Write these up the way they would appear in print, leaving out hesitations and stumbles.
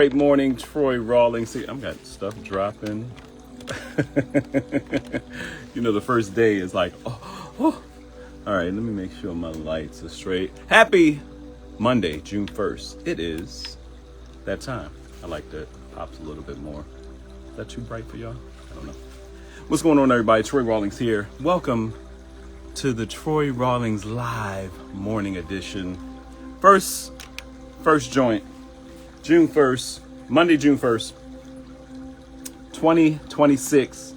Great morning, Troy Rawlings. See, I've got stuff dropping. The first day is like, oh. All right, let me make sure my lights are straight. Happy Monday, June 1st. It is that time. I like that. Pops a little bit more. Is that too bright for y'all? I don't know. What's going on, everybody? Troy Rawlings here. Welcome to the Troy Rawlings Live Morning Edition. First joint, June 1st, Monday, June 1st, 2026.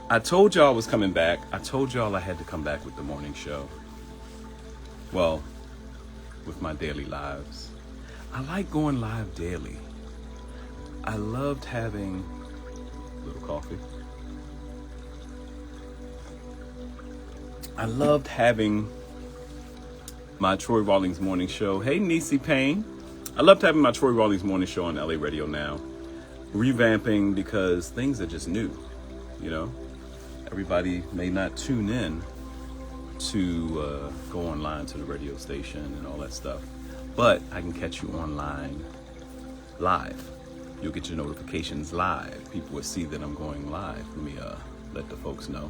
I told y'all I was coming back. I told y'all I had to come back with the morning show. Well, with my daily lives. I like going live daily. I loved having a little coffee. I loved having my Troy Rawlings morning show. Hey, Niecy Payne. I loved having my Troy Rawlings morning show on LA Radio Now. Revamping because things are just new, Everybody may not tune in to go online to the radio station and all that stuff. But I can catch you online live. You'll get your notifications live. People will see that I'm going live. Let me let the folks know.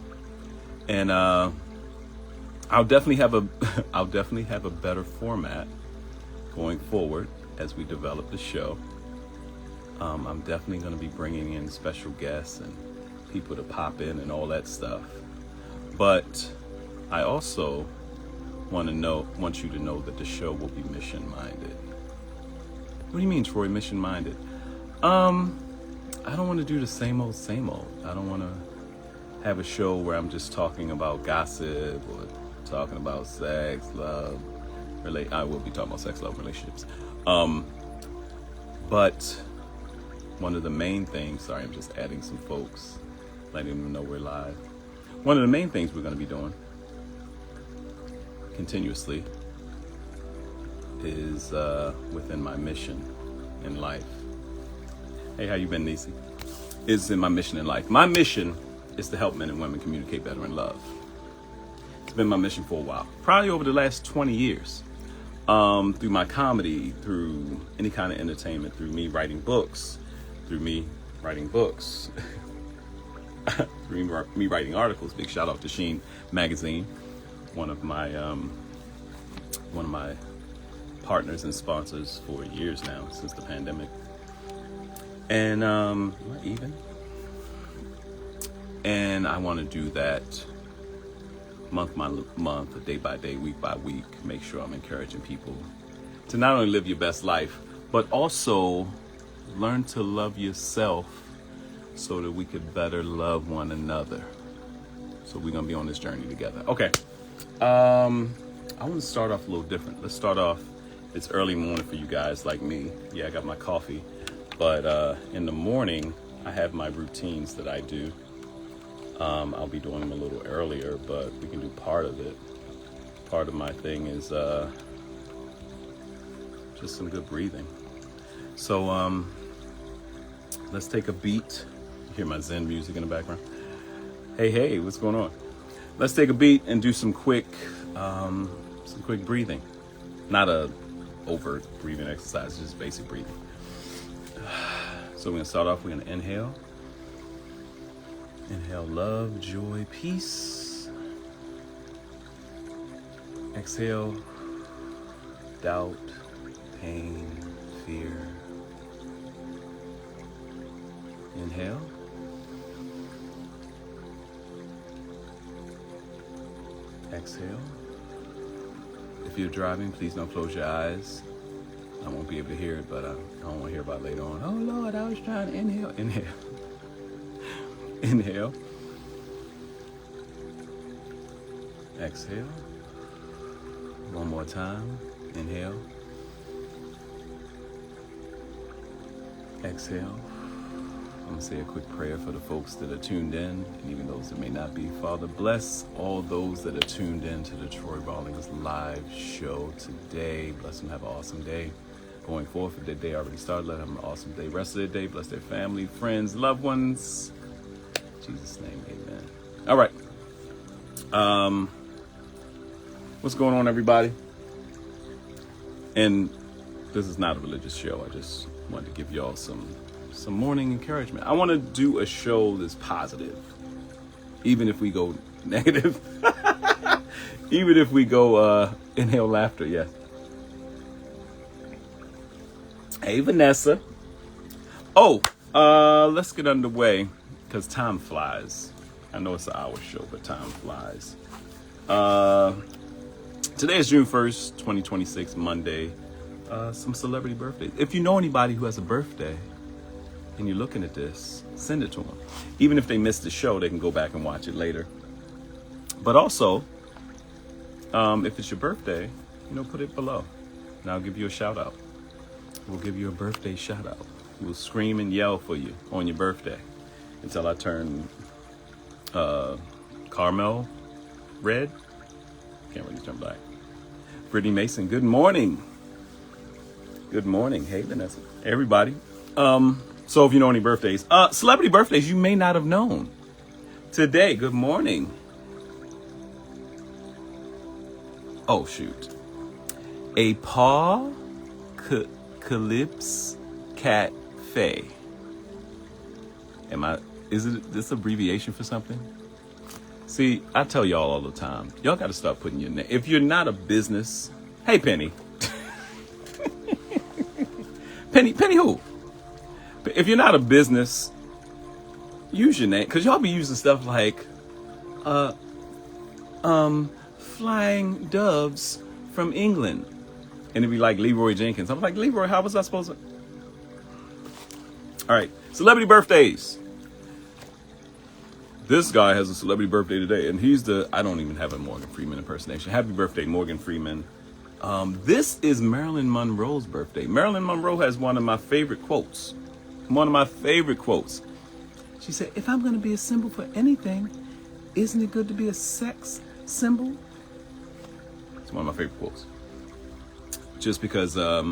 And I'll definitely have a better format going forward as we develop the show. I'm definitely going to be bringing in special guests and people to pop in and all that stuff. But I also want you to know that the show will be mission-minded. What do you mean, Troy, mission-minded? I don't want to do the same old. I don't want to have a show where I'm just talking about gossip or talking about sex, love, I will be talking about sex, love, relationships. But one of the main things, sorry, I'm just adding some folks, letting them know we're live. One of the main things we're going to be doing continuously is within my mission in life. Hey, how you been, Niecy? Is in my mission in life. My mission is to help men and women communicate better in love. It's been my mission for a while, probably over the last 20 years. Through my comedy, through any kind of entertainment, through me writing books, through me writing articles. Big shout out to Sheen Magazine, one of my partners and sponsors for years now, since the pandemic. And and I want to do that month by month, day by day, week by week. Make sure I'm encouraging people to not only live your best life, but also learn to love yourself so that we could better love one another. So we're gonna be on this journey together. Okay. I want to start off a little different. Let's start off. It's early morning for you guys like me. Yeah, I got my coffee, but in the morning I have my routines that I do. I'll be doing them a little earlier, but we can do part of it. Part of my thing is just some good breathing. So let's take a beat. You hear my Zen music in the background. Hey, what's going on? Let's take a beat and do some quick breathing. Not a overt breathing exercise, just basic breathing. So we're gonna start off. We're gonna inhale. Inhale love, joy, peace. Exhale doubt, pain, fear. Inhale. Exhale. If you're driving, please don't close your eyes. I won't be able to hear it, but I don't want to hear about it later on. Oh Lord, I was trying to inhale. Inhale. Exhale. One more time. Inhale. Exhale. I'm going to say a quick prayer for the folks that are tuned in, and even those that may not be. Father, bless all those that are tuned in to the Troy Rawlings live show today. Bless them, have an awesome day. Going forth, if their day already started, let them have an awesome day. Rest of their day, bless their family, friends, loved ones. In Jesus' name, amen. All right. What's going on, everybody? And this is not a religious show. I just Wanted to give y'all some morning encouragement. I want to do a show that's positive, even if we go negative. Even if we go inhale laughter. Yes. Hey, Vanessa. Oh, let's get underway because time flies. I know it's an hour show, but time flies. Today is June 1st, 2026, Monday. Some celebrity birthdays. If you know anybody who has a birthday and you're looking at this, send it to them. Even if they missed the show, they can go back and watch it later. But also, if it's your birthday, put it below. And I'll give you a shout out. We'll give you a birthday shout out. We'll scream and yell for you on your birthday until I turn caramel red. Can't really turn black. Brittany Mason, good morning. Good morning. Hey, Vanessa. Everybody. So if you know any birthdays, celebrity birthdays you may not have known. Today, good morning. Oh, shoot. A paw calypse cat fae. Is it this abbreviation for something? See, I tell y'all all the time, y'all got to start putting your name. If you're not a business, hey, Penny. Penny who? If you're not a business, use your name. Because y'all be using stuff like, flying doves from England. And it'd be like Leroy Jenkins. I'm like, Leroy, how was I supposed to? All right, celebrity birthdays. This guy has a celebrity birthday today, and he's I don't even have a Morgan Freeman impersonation. Happy birthday, Morgan Freeman. This is Marilyn Monroe's birthday. Marilyn Monroe has one of my favorite quotes. She said, if I'm going to be a symbol for anything, isn't it good to be a sex symbol? It's one of my favorite quotes. Just because I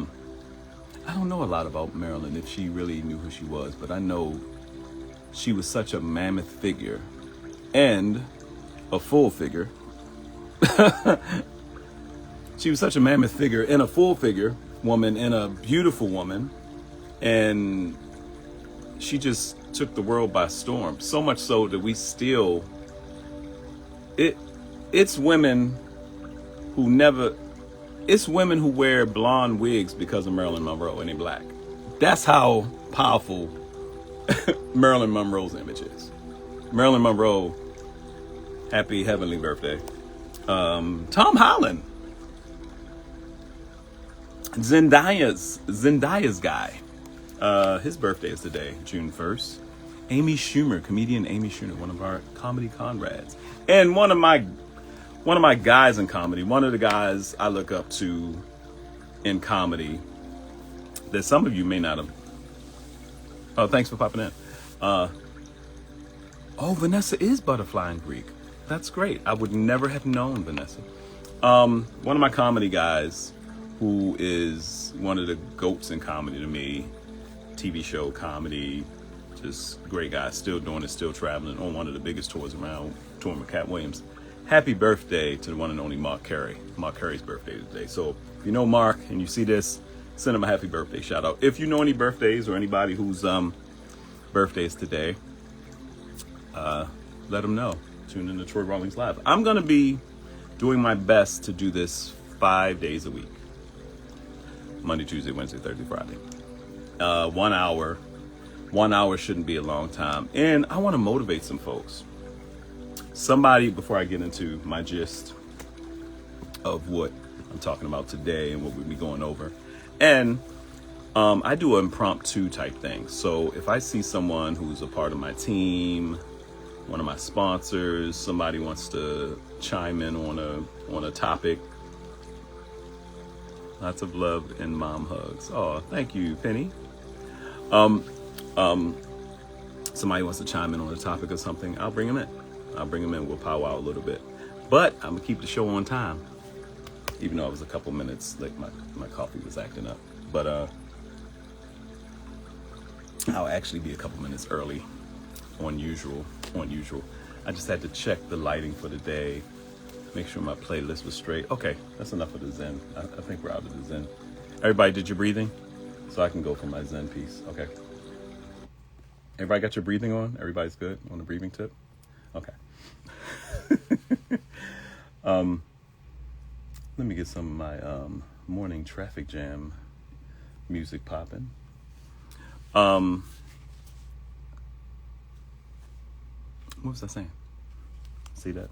don't know a lot about Marilyn, if she really knew who she was, but I know she was such a mammoth figure and a full figure. She was such a mammoth figure and a full figure woman and a beautiful woman. And she just took the world by storm. So much so that we still, it's women who wear blonde wigs because of Marilyn Monroe and they're black. That's how powerful Marilyn Monroe's image is. Marilyn Monroe, happy heavenly birthday. Tom Holland, Zendaya's guy. His birthday is today, June 1st. Amy Schumer, comedian Amy Schumer, one of our comedy comrades, and one of my guys in comedy. One of the guys I look up to in comedy that some of you may not have. Oh, thanks for popping in. Vanessa is butterfly in Greek. That's great. I would never have known Vanessa. One of my comedy guys who is one of the goats in comedy to me, TV show comedy, just great guy, still doing it, still traveling on one of the biggest tours around, touring with Cat Williams. Happy birthday to the one and only Mark Carey. Mark Carey's birthday today. So if you know Mark and you see this, send him a happy birthday shout out. If you know any birthdays or anybody whose birthdays today, let them know. Tune in to Troy Rawlings Live. I'm going to be doing my best to do this 5 days a week. Monday, Tuesday, Wednesday, Thursday, Friday. 1 hour. 1 hour shouldn't be a long time. And I want to motivate some folks. Somebody, before I get into my gist of what I'm talking about today and what we'll be going over. And I do an impromptu type thing. So if I see someone who's a part of my team, one of my sponsors, somebody wants to chime in on a topic. Lots of love and mom hugs. Oh, thank you, Penny. Somebody wants to chime in on a topic or something, I'll bring them in. We'll powwow a little bit. But I'm gonna keep the show on time. Even though I was a couple minutes late, my coffee was acting up. But I'll actually be a couple minutes early on usual. I just had to check the lighting for the day, make sure my playlist was straight. Okay, that's enough of the Zen. I think we're out of the Zen. Everybody did your breathing? so I can go for my Zen piece. Okay. Everybody got your breathing on? Everybody's good on the breathing tip? Okay. Let me get some of my morning traffic jam music popping. What was I saying? See that?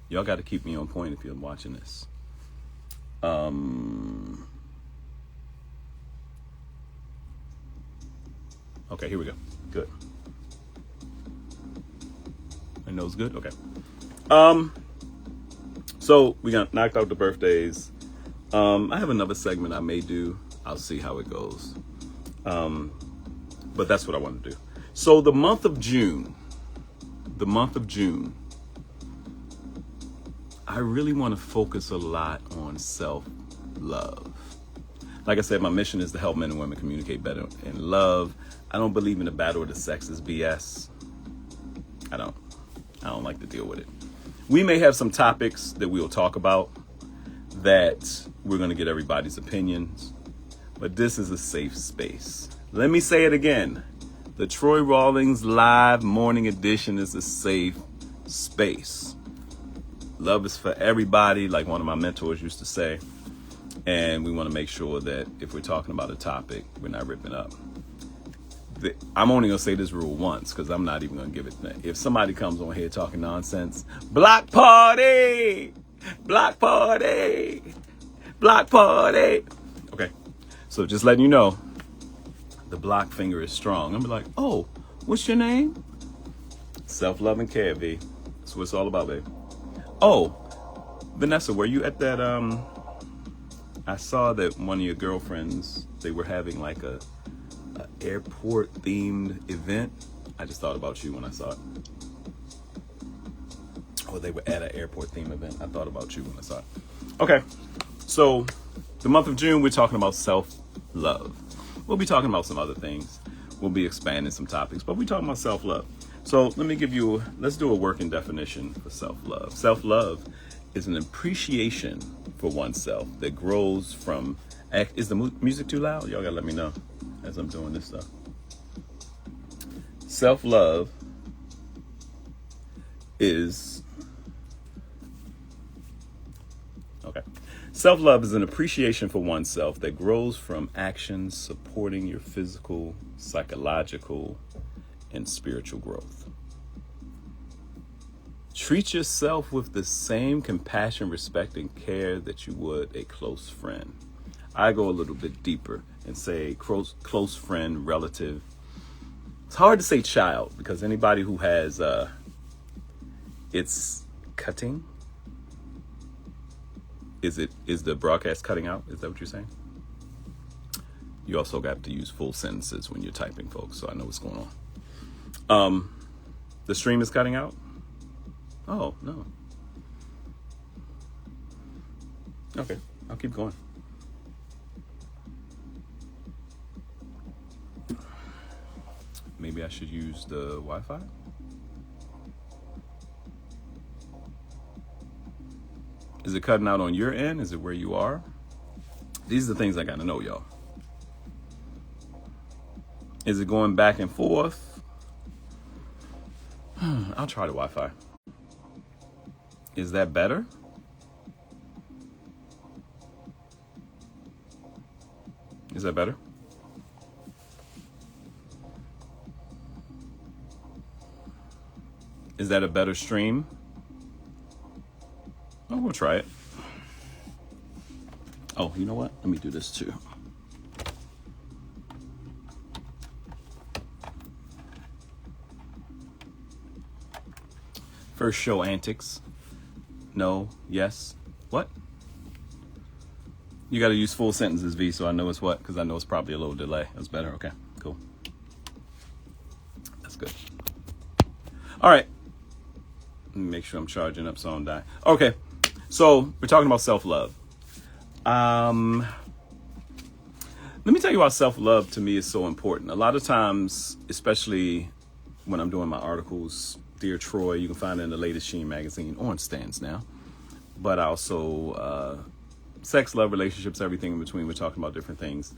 Y'all got to keep me on point if you're watching this. Okay, here we go. Good. My nose good? Okay. So we got knocked out the birthdays. I have another segment I may do. I'll see how it goes. But that's what I want to do. So the month of June, I really want to focus a lot on self-love. Like I said, my mission is to help men and women communicate better in love. I don't believe in the battle of the sexes BS. I don't like to deal with it. We may have some topics that we'll talk about that we're going to get everybody's opinions, but this is a safe space. Let me say it again. The Troy Rawlings live morning edition is a safe space. Love is for everybody, like one of my mentors used to say. And we want to make sure that if we're talking about a topic, we're not ripping up. I'm only going to say this rule once because I'm not even going to give it. If somebody comes on here talking nonsense, block party, block party, block party. Okay. So just letting you know, the block finger is strong. I'm like, oh, what's your name? Self-love and care, V. That's what it's all about, babe. Oh, Vanessa, were you at that, I saw that one of your girlfriends, they were having like a airport themed event. I just thought about you when I saw it. Or they were at an airport themed event. I thought about you when I saw it. Okay. So the month of June, we're talking about self-love. We'll be talking about some other things. We'll be expanding some topics, but we're talking about self-love. So let's do a working definition for self-love. Self-love is an appreciation for oneself that grows from, is the music too loud? Y'all gotta let me know as I'm doing this stuff. Self-love is, okay. Self-love is an appreciation for oneself that grows from actions supporting your physical, psychological, and spiritual growth. Treat yourself with the same compassion, respect, and care that you would a close friend. I go a little bit deeper and say close friend, relative. It's hard to say child because anybody who has it's cutting. Is the broadcast cutting out? Is that what you're saying? You also got to use full sentences when you're typing, folks, so I know what's going on. The stream is cutting out? Oh, no. Okay, I'll keep going. Maybe I should use the Wi-Fi? Is it cutting out on your end? Is it where you are? These are the things I got to know, y'all. Is it going back and forth? I'll try the Wi-Fi. Is that better? Is that better? Is that a better stream? Oh, we'll try it. Oh, you know what? Let me do this too. First show antics. No, yes, what? You got to use full sentences, V, so I know it's what, because I know it's probably a little delay. That's better. Okay, cool. That's good. All right. Let me make sure I'm charging up so I don't die. Okay, so we're talking about self-love. Let me tell you why self-love to me is so important. A lot of times, especially when I'm doing my articles, Dear Troy, you can find it in the latest Sheen magazine, on stands now. But also sex, love, relationships, everything in between. We're talking about different things.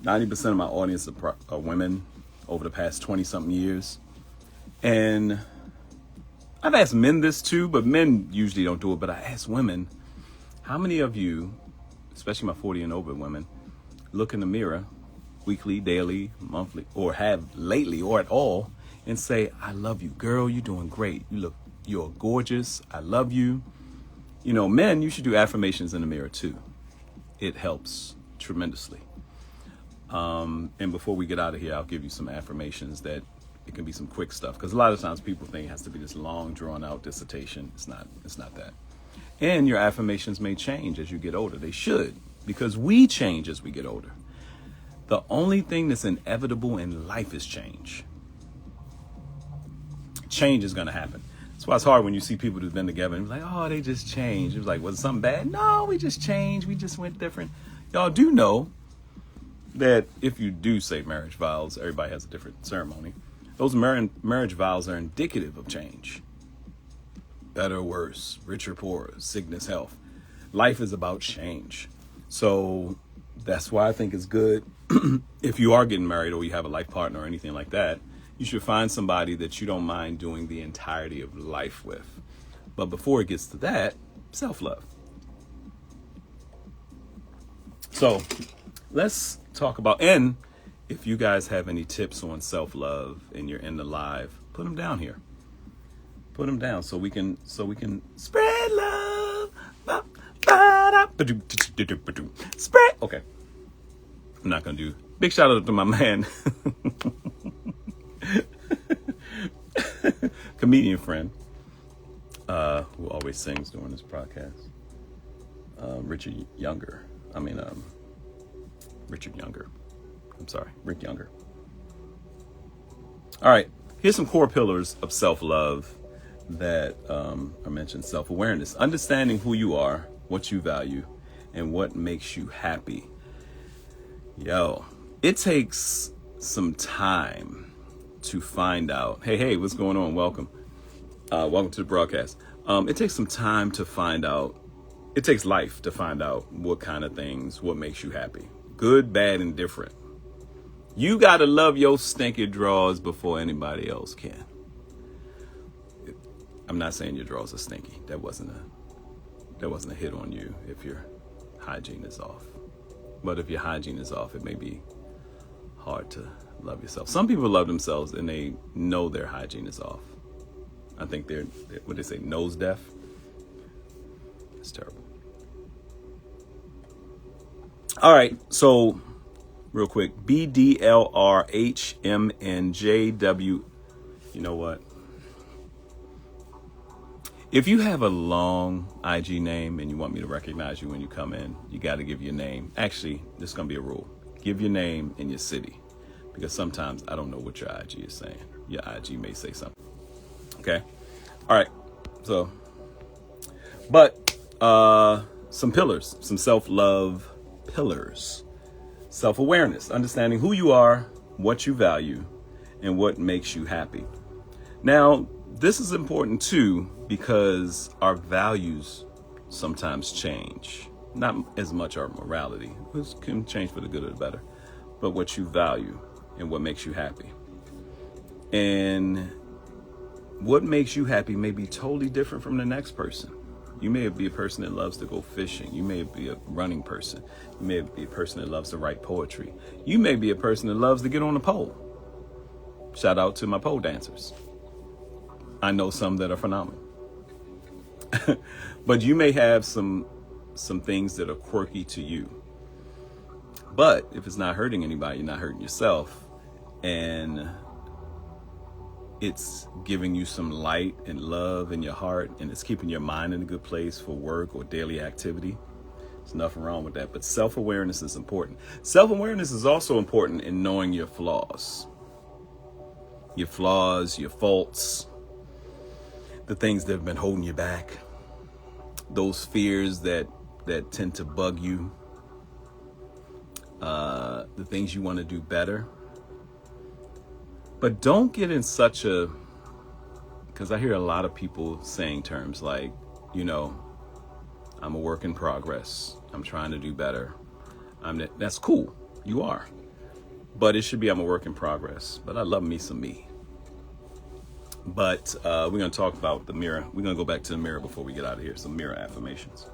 90% of my audience are women over the past 20 something years. And I've asked men this too, but men usually don't do it. But I ask women, how many of you, especially my 40 and over women, look in the mirror weekly, daily, monthly, or have lately or at all and say, I love you, girl, you're doing great. You're gorgeous. I love you. You know, men, you should do affirmations in the mirror too. It helps tremendously. And before we get out of here, I'll give you some affirmations that it can be some quick stuff. Because a lot of times people think it has to be this long, drawn out dissertation. It's not that. And your affirmations may change as you get older. They should, because we change as we get older. The only thing that's inevitable in life is change. Change is going to happen. That's why it's hard when you see people who've been together and be like, oh, they just changed. It was like, was it something bad? No, we just changed. We just went different. Y'all do know that if you do say marriage vows, everybody has a different ceremony. Those marriage vows are indicative of change. Better or worse, rich or poor, sickness, health. Life is about change. So that's why I think it's good if you are getting married or you have a life partner or anything like that, you should find somebody that you don't mind doing the entirety of life with. But before it gets to that, self-love. So let's talk about, and if you guys have any tips on self-love and you're in the live, put them down here. Put them down so we can spread love. Spread. Okay. I'm not going to do. Big shout out to my man. Comedian friend. Who always sings during this podcast. Richard Younger. Rick Younger. All right. Here's some core pillars of self-love that I mentioned. Self-awareness, understanding who you are, what you value, and what makes you happy. Yo, it takes some time to find out. Hey, what's going on? Welcome to the broadcast. It takes some time to find out. It takes life to find out what kind of things, what makes you happy. Good, bad, and different. You got to love your stinky drawers before anybody else can. I'm not saying your drawers are stinky. That wasn't a hit on you if your hygiene is off. But if your hygiene is off, it may be hard to love yourself. Some people love themselves and they know their hygiene is off. I think they're what they say, nose deaf. It's terrible. All right, so real quick, BDLRHMNJW. You know what? If you have a long IG name and you want me to recognize you when you come in, you got to give your name. Actually, this is going to be a rule. Give your name and your city, because sometimes I don't know what your IG is saying. Your IG may say something. Okay. All right. So, but some pillars, some self-love pillars. Self-awareness, understanding who you are, what you value, and what makes you happy. Now, this is important too, because our values sometimes change. Not as much our morality, which can change for the good or the better, but what you value and what makes you happy. And what makes you happy may be totally different from the next person. You may be a person that loves to go fishing. You may be a running person. You may be a person that loves to write poetry. You may be a person that loves to get on a pole. Shout out to my pole dancers. I know some that are phenomenal. But you may have some things that are quirky to you. But if it's not hurting anybody, you're not hurting yourself. And it's giving you some light and love in your heart, and it's keeping your mind in a good place for work or daily activity. There's nothing wrong with that. But self-awareness is important. Self-awareness is also important in knowing your flaws. Your flaws, your faults, the things that have been holding you back, those fears that tend to bug you, the things you want to do better. But don't get in such a, because I hear a lot of people saying terms like, I'm a work in progress. I'm trying to do better. That's cool. You are. but it should be, I'm a work in progress. But I love me some me. But we're going to talk about the mirror. We're going to go back to the mirror before we get out of here. Some mirror affirmations.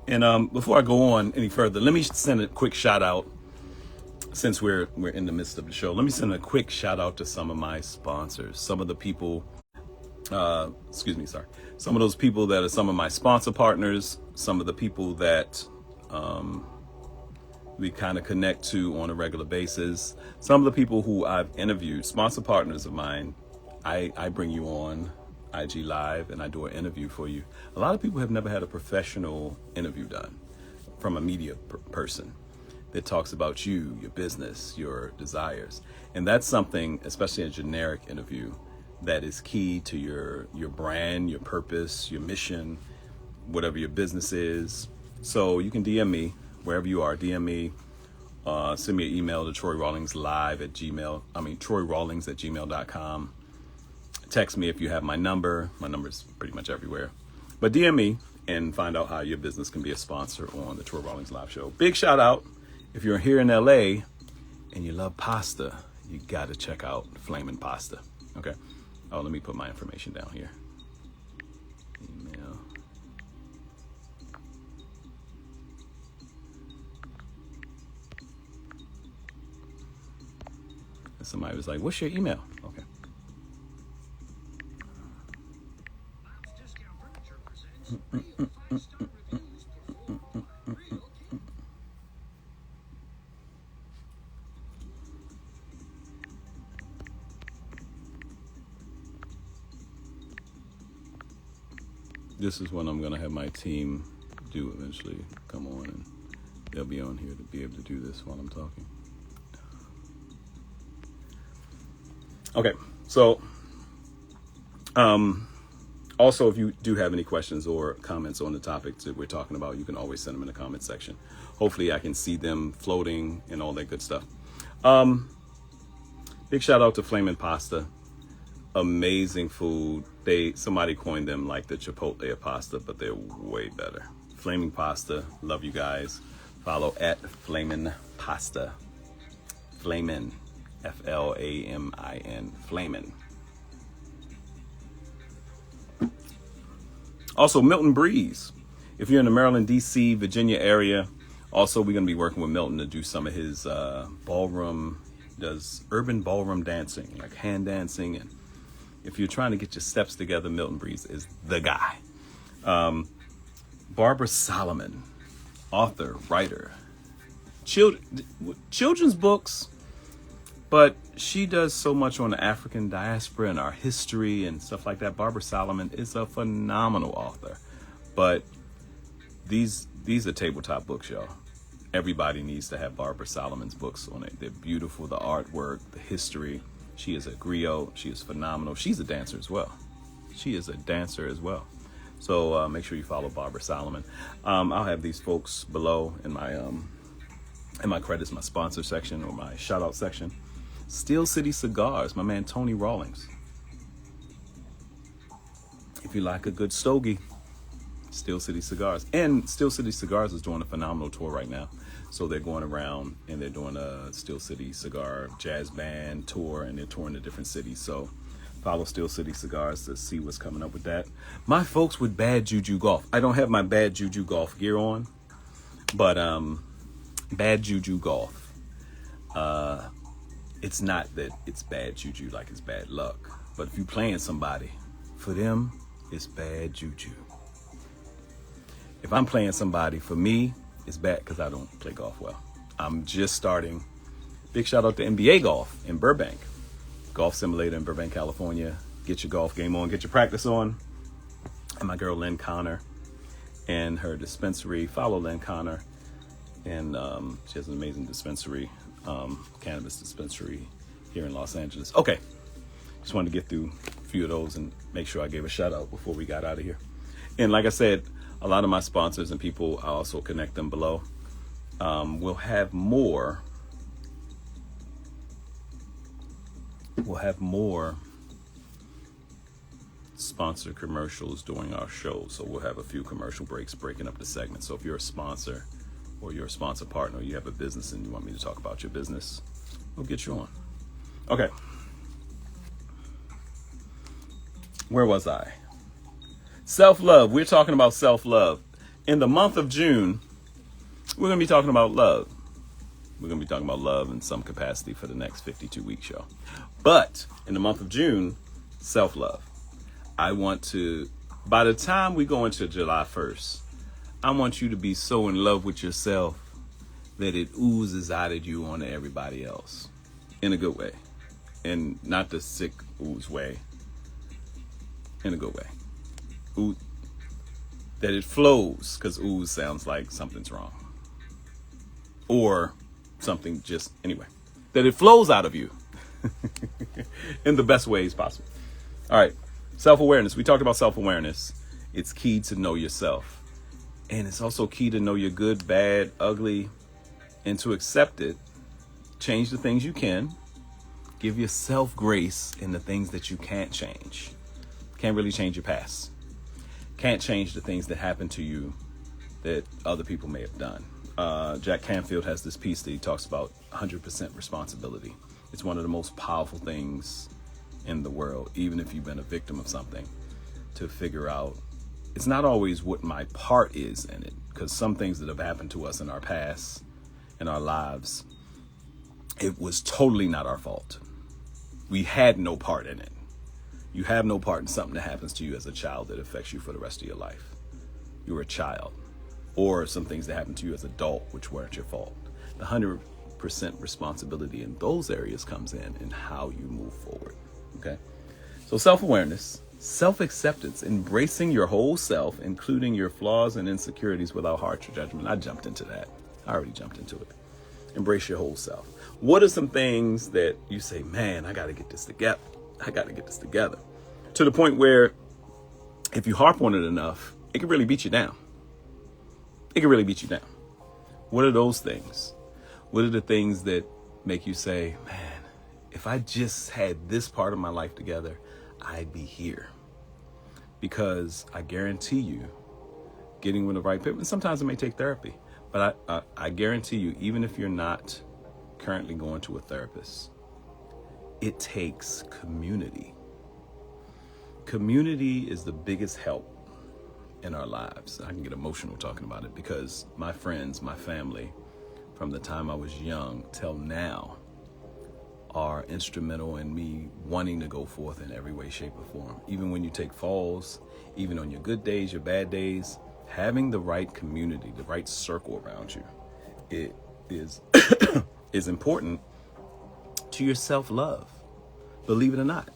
And before I go on any further, let me send a quick shout out. Since we're in the midst of the show, let me send a quick shout out to some of my sponsors. Some of the people, some of those people that are some of my sponsor partners. Some of the people that we kind of connect to on a regular basis. Some of the people who I've interviewed, sponsor partners of mine. I bring you on IG Live and I do an interview for you. A lot of people have never had a professional interview done from a media person that talks about you, your business, your desires. And that's something, especially a generic interview, that is key to your brand, your purpose, your mission, whatever your business is. So you can DM me wherever you are. DM me, send me an email to troyrawlings@gmail.com. Text me if you have my number. My number is pretty much everywhere. But DM me and find out how your business can be a sponsor on the Troy Rawlings Live Show. Big shout out. If you're here in LA and you love pasta, you got to check out Flamin' Pasta. Okay. Oh, let me put my information down here. Email. And somebody was like, what's your email? Okay. This is what I'm going to have my team do eventually. Come on, and they'll be on here to be able to do this while I'm talking. Okay, so also, if you do have any questions or comments on the topics that we're talking about, you can always send them in the comment section. Hopefully I can see them floating and all that good stuff. Big shout out to Flamin' Pasta. Amazing food. Somebody coined them like the Chipotle of pasta, but they're way better. Flaming Pasta. Love you guys. Follow at Flamin' Pasta. Flamin'. Flamin. Flamin'. Also, Milton Breeze. If you're in the Maryland, D.C., Virginia area, also we're going to be working with Milton to do some of his ballroom, does urban ballroom dancing, like hand dancing. And if you're trying to get your steps together, Milton Breeze is the guy. Barbara Solomon, author, writer, children's books, but she does so much on the African diaspora and our history and stuff like that. Barbara Solomon is a phenomenal author, but these are tabletop books, y'all. Everybody needs to have Barbara Solomon's books on it. They're beautiful, the artwork, the history. She is a griot. She is phenomenal. She's a dancer as well. So make sure you follow Barbara Solomon. I'll have these folks below in my credits, my sponsor section or my shout out section. Steel City Cigars, my man Tony Rawlings. If you like a good stogie, Steel City Cigars. And Steel City Cigars is doing a phenomenal tour right now. So they're going around and they're doing a Steel City Cigar jazz band tour, and they're touring to different cities. So follow Steel City Cigars to see what's coming up with that. My folks with Bad Juju Golf. I don't have my Bad Juju Golf gear on, but Bad Juju Golf. It's not that it's bad juju like it's bad luck, but if you're playing somebody, for them, it's bad juju. If I'm playing somebody, for me, it's bad because I don't play golf well. I'm just starting. Big shout out to NBA Golf in Burbank. Golf simulator in Burbank, California. Get your golf game on, get your practice on. And my girl Lynn Connor and her dispensary. Follow Lynn Connor. And she has an amazing dispensary, cannabis dispensary here in Los Angeles. Okay, just wanted to get through a few of those and make sure I gave a shout out before we got out of here. And like I said, a lot of my sponsors and people, I also connect them below. We'll have more sponsor commercials during our show. So we'll have a few commercial breaks breaking up the segment. So if you're a sponsor or you're a sponsor partner, or you have a business and you want me to talk about your business, we'll get you on. Okay. Where was I? Self-love. We're talking about self-love. In the month of June, we're going to be talking about love. We're going to be talking about love in some capacity for the next 52-week show. But in the month of June, self-love. I want to, by the time we go into July 1st, I want you to be so in love with yourself that it oozes out of you onto everybody else in a good way. And not the sick ooze way, in a good way. That it flows, because ooze sounds like something's wrong. Or something just, anyway. That it flows out of you in the best ways possible. All right. Self-awareness. We talked about self-awareness. It's key to know yourself. And it's also key to know your good, bad, ugly, and to accept it. Change the things you can. Give yourself grace in the things that you can't change. Can't really change your past. Can't change the things that happen to you that other people may have done. Jack Canfield has this piece that he talks about 100% responsibility. It's one of the most powerful things in the world, even if you've been a victim of something, to figure out it's not always what my part is in it, because some things that have happened to us in our past, in our lives, it was totally not our fault. We had no part in it. You have no part in something that happens to you as a child that affects you for the rest of your life. You were a child. Or some things that happened to you as an adult, which weren't your fault. The 100% responsibility in those areas comes in how you move forward. Okay? So self-awareness, self-acceptance, embracing your whole self, including your flaws and insecurities without harsh judgment. I jumped into that. I already jumped into it. Embrace your whole self. What are some things that you say, man, I got to get this together. I got to get this together. To the point where if you harp on it enough, it can really beat you down. It can really beat you down. What are those things? What are the things that make you say, man, if I just had this part of my life together, I'd be here? Because I guarantee you, getting with the right people, and sometimes it may take therapy, but I guarantee you, even if you're not currently going to a therapist, it takes community. Community is the biggest help in our lives. I can get emotional talking about it because my friends, my family, from the time I was young till now, are instrumental in me wanting to go forth in every way, shape, or form. Even when you take falls, even on your good days, your bad days, having the right community, the right circle around you, it is is important to your self-love. Believe it or not.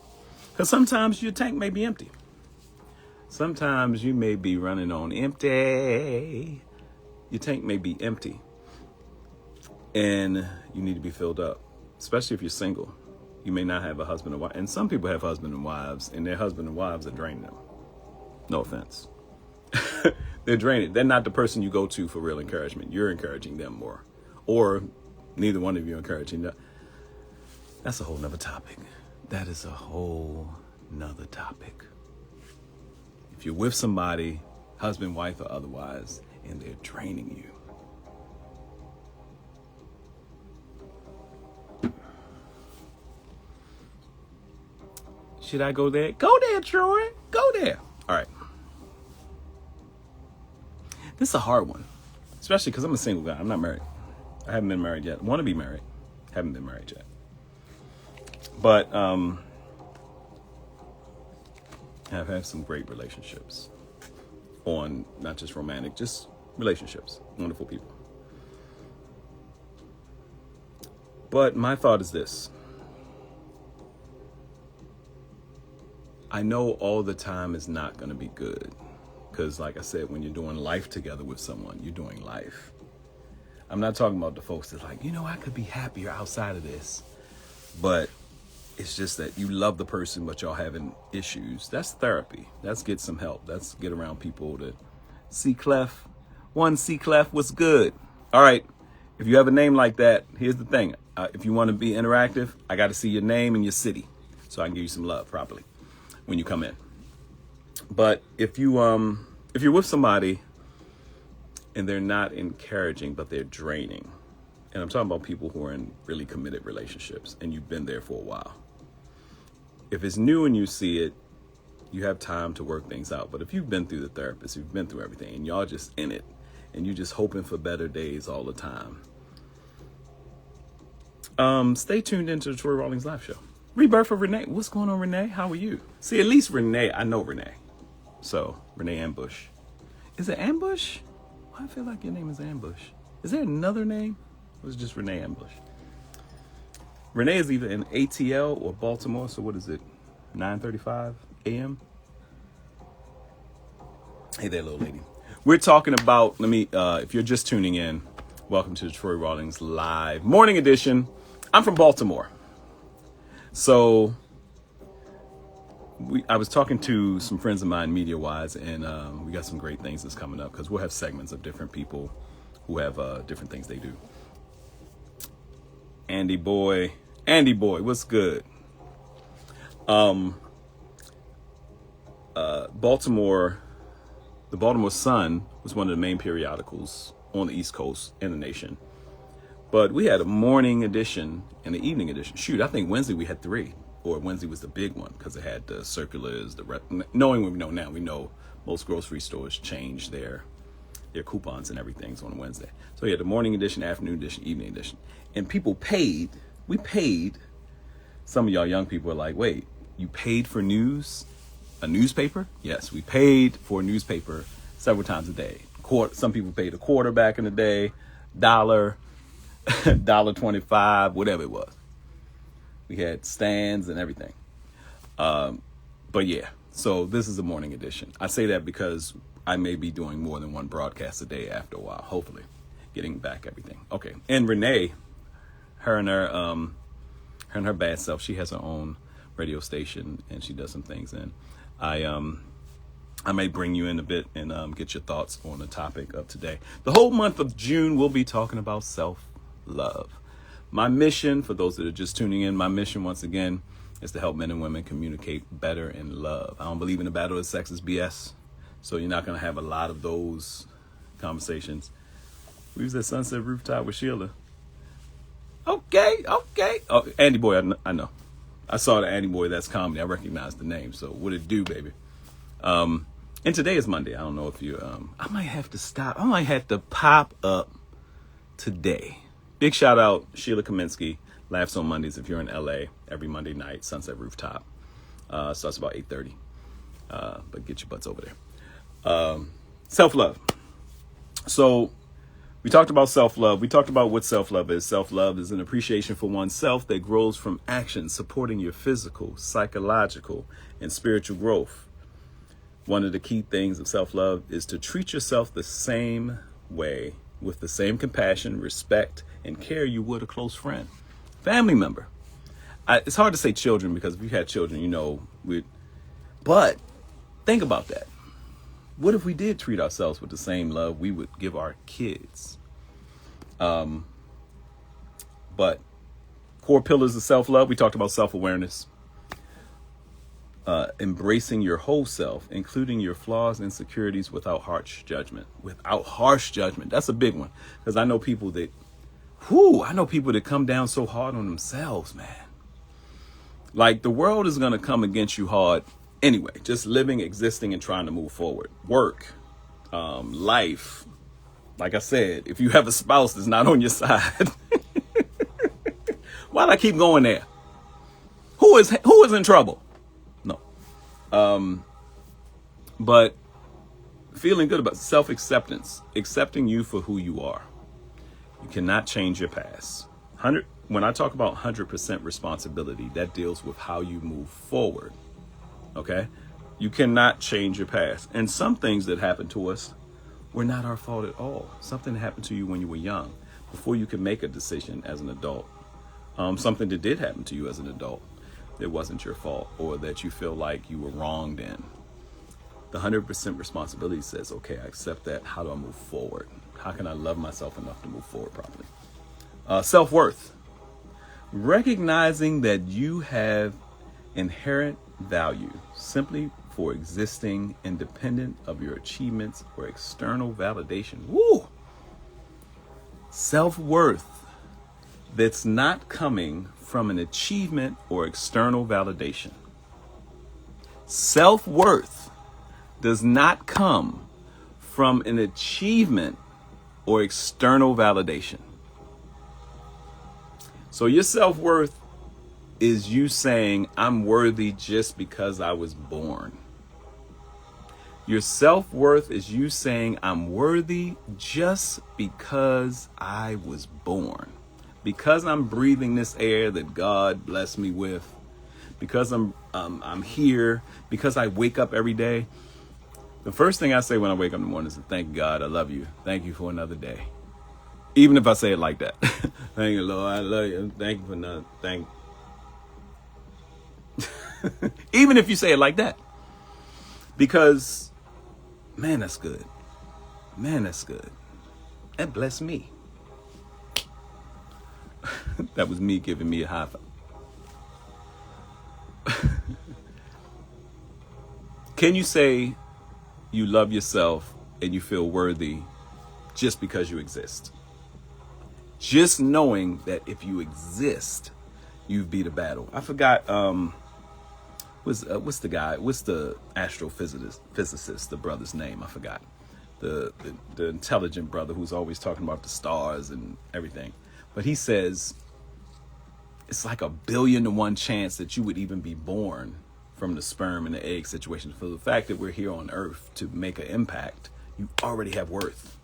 Because sometimes your tank may be empty. Sometimes you may be running on empty. Your tank may be empty. And you need to be filled up. Especially if you're single. You may not have a husband or wife. And some people have husband and wives, and their husband and wives are draining them. No offense. They're draining. They're not the person you go to for real encouragement. You're encouraging them more. Or neither one of you are encouraging them. That's a whole nother topic. That is a whole nother topic. If you're with somebody, husband, wife, or otherwise, and they're draining you. Should I go there? Go there, Troy. Go there. All right. This is a hard one, especially because I'm a single guy. I'm not married. I haven't been married yet. Want to be married. Haven't been married yet. But I've had some great relationships on not just romantic, just relationships. Wonderful people. But my thought is this. I know all the time is not going to be good. Because like I said, when you're doing life together with someone, you're doing life. I'm not talking about the folks that's like, I could be happier outside of this. But it's just that you love the person, but y'all having issues. That's therapy. That's get some help. That's get around people to see Clef. See Clef, what's good? All right. If you have a name like that, here's the thing. If you want to be interactive, I got to see your name and your city so I can give you some love properly when you come in. But if you're with somebody and they're not encouraging, but they're draining, and I'm talking about people who are in really committed relationships and you've been there for a while. If it's new and you see it, you have time to work things out. But if you've been through the therapist, you've been through everything, and y'all just in it, and you're just hoping for better days all the time, stay tuned into the Troy Rawlings live show. Rebirth of Renee. What's going on, Renee? How are you? See, at least Renee, I know Renee. So, Renee Ambush. Is it Ambush? Why I feel like your name is Ambush. Is there another name? Or is it just Renee Ambush? Renee is either in ATL or Baltimore. So what is it? 9:35 a.m. Hey there, little lady. We're talking about, if you're just tuning in, welcome to the Troy Rawlings live morning edition. I'm from Baltimore. So I was talking to some friends of mine media-wise, and we got some great things that's coming up because we'll have segments of different people who have different things they do. Andy boy, what's good? Baltimore, the Baltimore Sun was one of the main periodicals on the East Coast in the nation. But we had a morning edition and an evening edition. Shoot, I think Wednesday we had 3. Or Wednesday was the big one because it had the circulars, knowing what we know now, we know most grocery stores change their coupons and everything's on a Wednesday. So we had the morning edition, afternoon edition, evening edition. And people paid, some of y'all young people are like, wait, you paid for news? A newspaper? Yes, we paid for a newspaper several times a day. Some people paid a quarter back in the day, $1.25, whatever it was. We had stands and everything. But yeah, so this is a morning edition. I say that because I may be doing more than one broadcast a day after a while, hopefully, getting back everything. Okay, and Renee, her and her bad self, she has her own radio station and she does some things. And I may bring you in a bit and get your thoughts on the topic of today. The whole month of June, we'll be talking about self-love. My mission, for those that are just tuning in, my mission, once again, is to help men and women communicate better in love. I don't believe in the battle of sex is BS, so you're not going to have a lot of those conversations. We was at Sunset Rooftop with Sheila. Okay. Oh, Andy Boy, I know. I saw the Andy Boy, that's comedy. I recognize the name, so what it do, baby? And today is Monday. I don't know if you, I might have to stop. I might have to pop up today. Big shout out, Sheila Kaminsky, Laughs on Mondays. If you're in LA, every Monday night, Sunset Rooftop. Starts about 8:30. But get your butts over there. Self-love. So we talked about self-love. We talked about what self-love is. Self-love is an appreciation for oneself that grows from action, supporting your physical, psychological, and spiritual growth. One of the key things of self-love is to treat yourself the same way, with the same compassion, respect, and care you would a close friend, family member. It's hard to say children because if you had children, but think about that. What if we did treat ourselves with the same love we would give our kids? But core pillars of self-love, we talked about self-awareness, embracing your whole self, including your flaws and insecurities without harsh judgment. That's a big one. Because I know people that come down so hard on themselves, man. Like the world is going to come against you hard anyway, just living, existing, and trying to move forward. Work, life. Like I said, if you have a spouse that's not on your side, why'd I keep going there? Who is in trouble? No. But feeling good about self-acceptance, accepting you for who you are. You cannot change your past. When I talk about 100% responsibility, that deals with how you move forward. Okay? You cannot change your past. And some things that happened to us were not our fault at all. Something happened to you when you were young, before you could make a decision as an adult. Something that did happen to you as an adult that wasn't your fault, or that you feel like you were wronged in. The 100% responsibility says, okay, I accept that. How do I move forward? How can I love myself enough to move forward properly? Self-worth. Recognizing that you have inherent value simply for existing independent of your achievements or external validation. Woo! Self-worth that's not coming from an achievement or external validation. Self-worth does not come from an achievement or external validation. So your self-worth is you saying, I'm worthy just because I was born. Your self-worth is you saying, I'm worthy just because I was born. Because I'm breathing this air that God blessed me with. Because I'm here. Because I wake up every day. The first thing I say when I wake up in the morning is, thank God, I love you. Thank you for another day. Even if I say it like that. Thank you, Lord, I love you. Thank you for another. Even if you say it like that. Because, man, that's good. Man, that's good. That blessed me. That was me giving me a high five. Can you say you love yourself and you feel worthy just because you exist? Just knowing that if you exist, you've beat a battle. I forgot, what's the astrophysicist, the brother's name? I forgot. The intelligent brother who's always talking about the stars and everything. But he says it's like 1,000,000,000 to 1 chance that you would even be born from the sperm and the egg situation. For the fact that we're here on Earth to make an impact, you already have worth.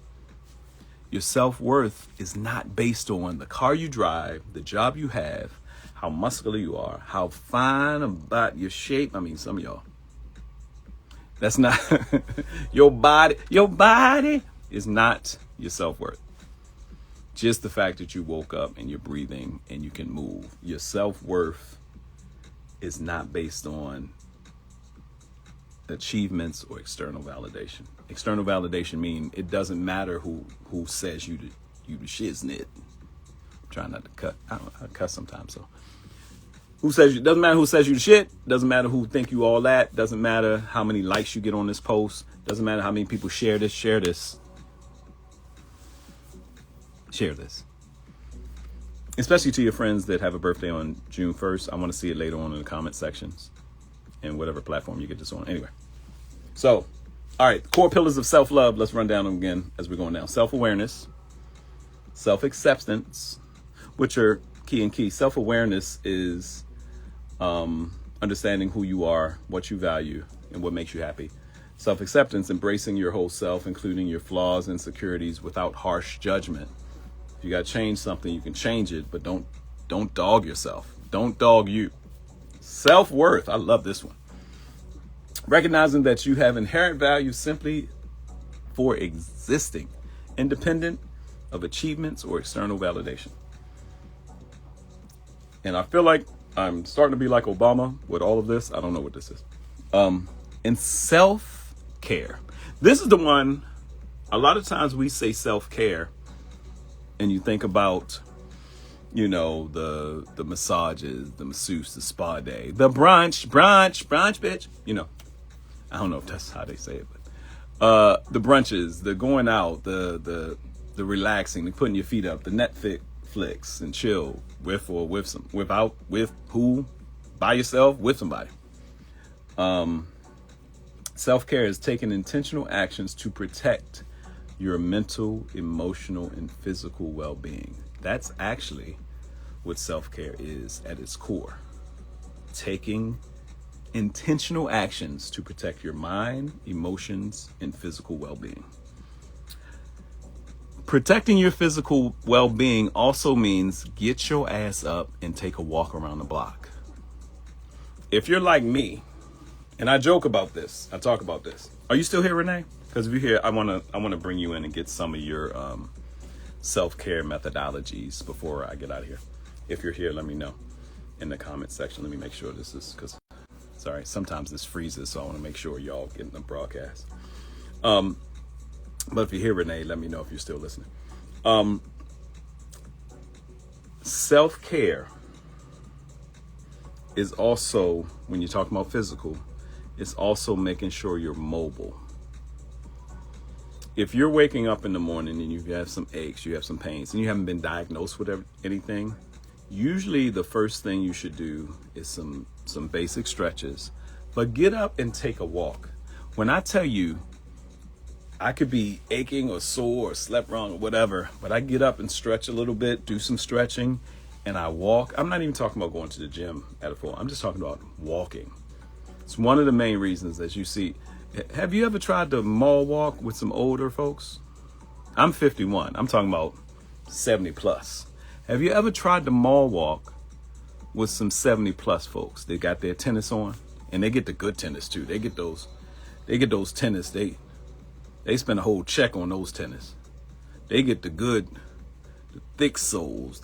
Your self-worth is not based on the car you drive, the job you have, how muscular you are, how fine about your shape. I mean, some of y'all. That's not your body. Your body is not your self-worth. Just the fact that you woke up and you're breathing and you can move. Your self-worth is not based on achievements or external validation. External validation mean it doesn't matter who says you the shiznit. I'm trying not to cut. I cuss sometimes. So doesn't matter who says you the shit. Doesn't matter who think you all that. Doesn't matter how many likes you get on this post. Doesn't matter how many people share this. Share this. Especially to your friends that have a birthday on June 1st. I want to see it later on in the comment sections and whatever platform you get this on. Anyway. So, all right. Core pillars of self-love. Let's run down them again as we're going down. Self-awareness, self-acceptance, which are key and key. Self-awareness is understanding who you are, what you value, and what makes you happy. Self-acceptance, embracing your whole self, including your flaws and insecurities without harsh judgment. If you got to change something, you can change it, but don't dog yourself. Don't dog you. Self-worth. I love this one. Recognizing that you have inherent value simply for existing, independent of achievements or external validation. And I feel like I'm starting to be like Obama with all of this. I don't know what this is. And self-care. This is the one, a lot of times we say self-care and you think about, the massages, the masseuse, the spa day, the brunch, bitch. I don't know if that's how they say it, but the brunches, the going out, the relaxing, the putting your feet up, the Netflix and chill with or without, with who, by yourself, with somebody. Self-care is taking intentional actions to protect your mental, emotional, and physical well-being. That's actually what self-care is at its core. Taking intentional actions to protect your mind, emotions, and physical well-being. Protecting your physical well-being also means get your ass up and take a walk around the block. If you're like me, and I joke about this, I talk about this. Are you still here, Renee? Because if you're here, I want to bring you in and get some of your self-care methodologies before I get out of here. If you're here, let me know in the comment section. Let me make sure this is, because sorry, sometimes this freezes, so I want to make sure y'all getting the broadcast. But if you're here, Renee, let me know if you're still listening. Self-care is also, when you're talking about physical, it's also making sure you're mobile. If you're waking up in the morning and you have some aches, you have some pains, and you haven't been diagnosed with anything, usually the first thing you should do is some basic stretches, but get up and take a walk. When I tell you, I could be aching or sore or slept wrong or whatever, but I get up and stretch a little bit, do some stretching, and I walk. I'm not even talking about going to the gym at a full. I'm just talking about walking. It's one of the main reasons that you see. Have you ever tried to mall walk with some older folks? I'm 51. I'm talking about 70 plus. Have you ever tried to mall walk with some 70 plus folks? They got their tennis on, and they get the good tennis too. They get those tennis. They spend a whole check on those tennis. They get the thick soles.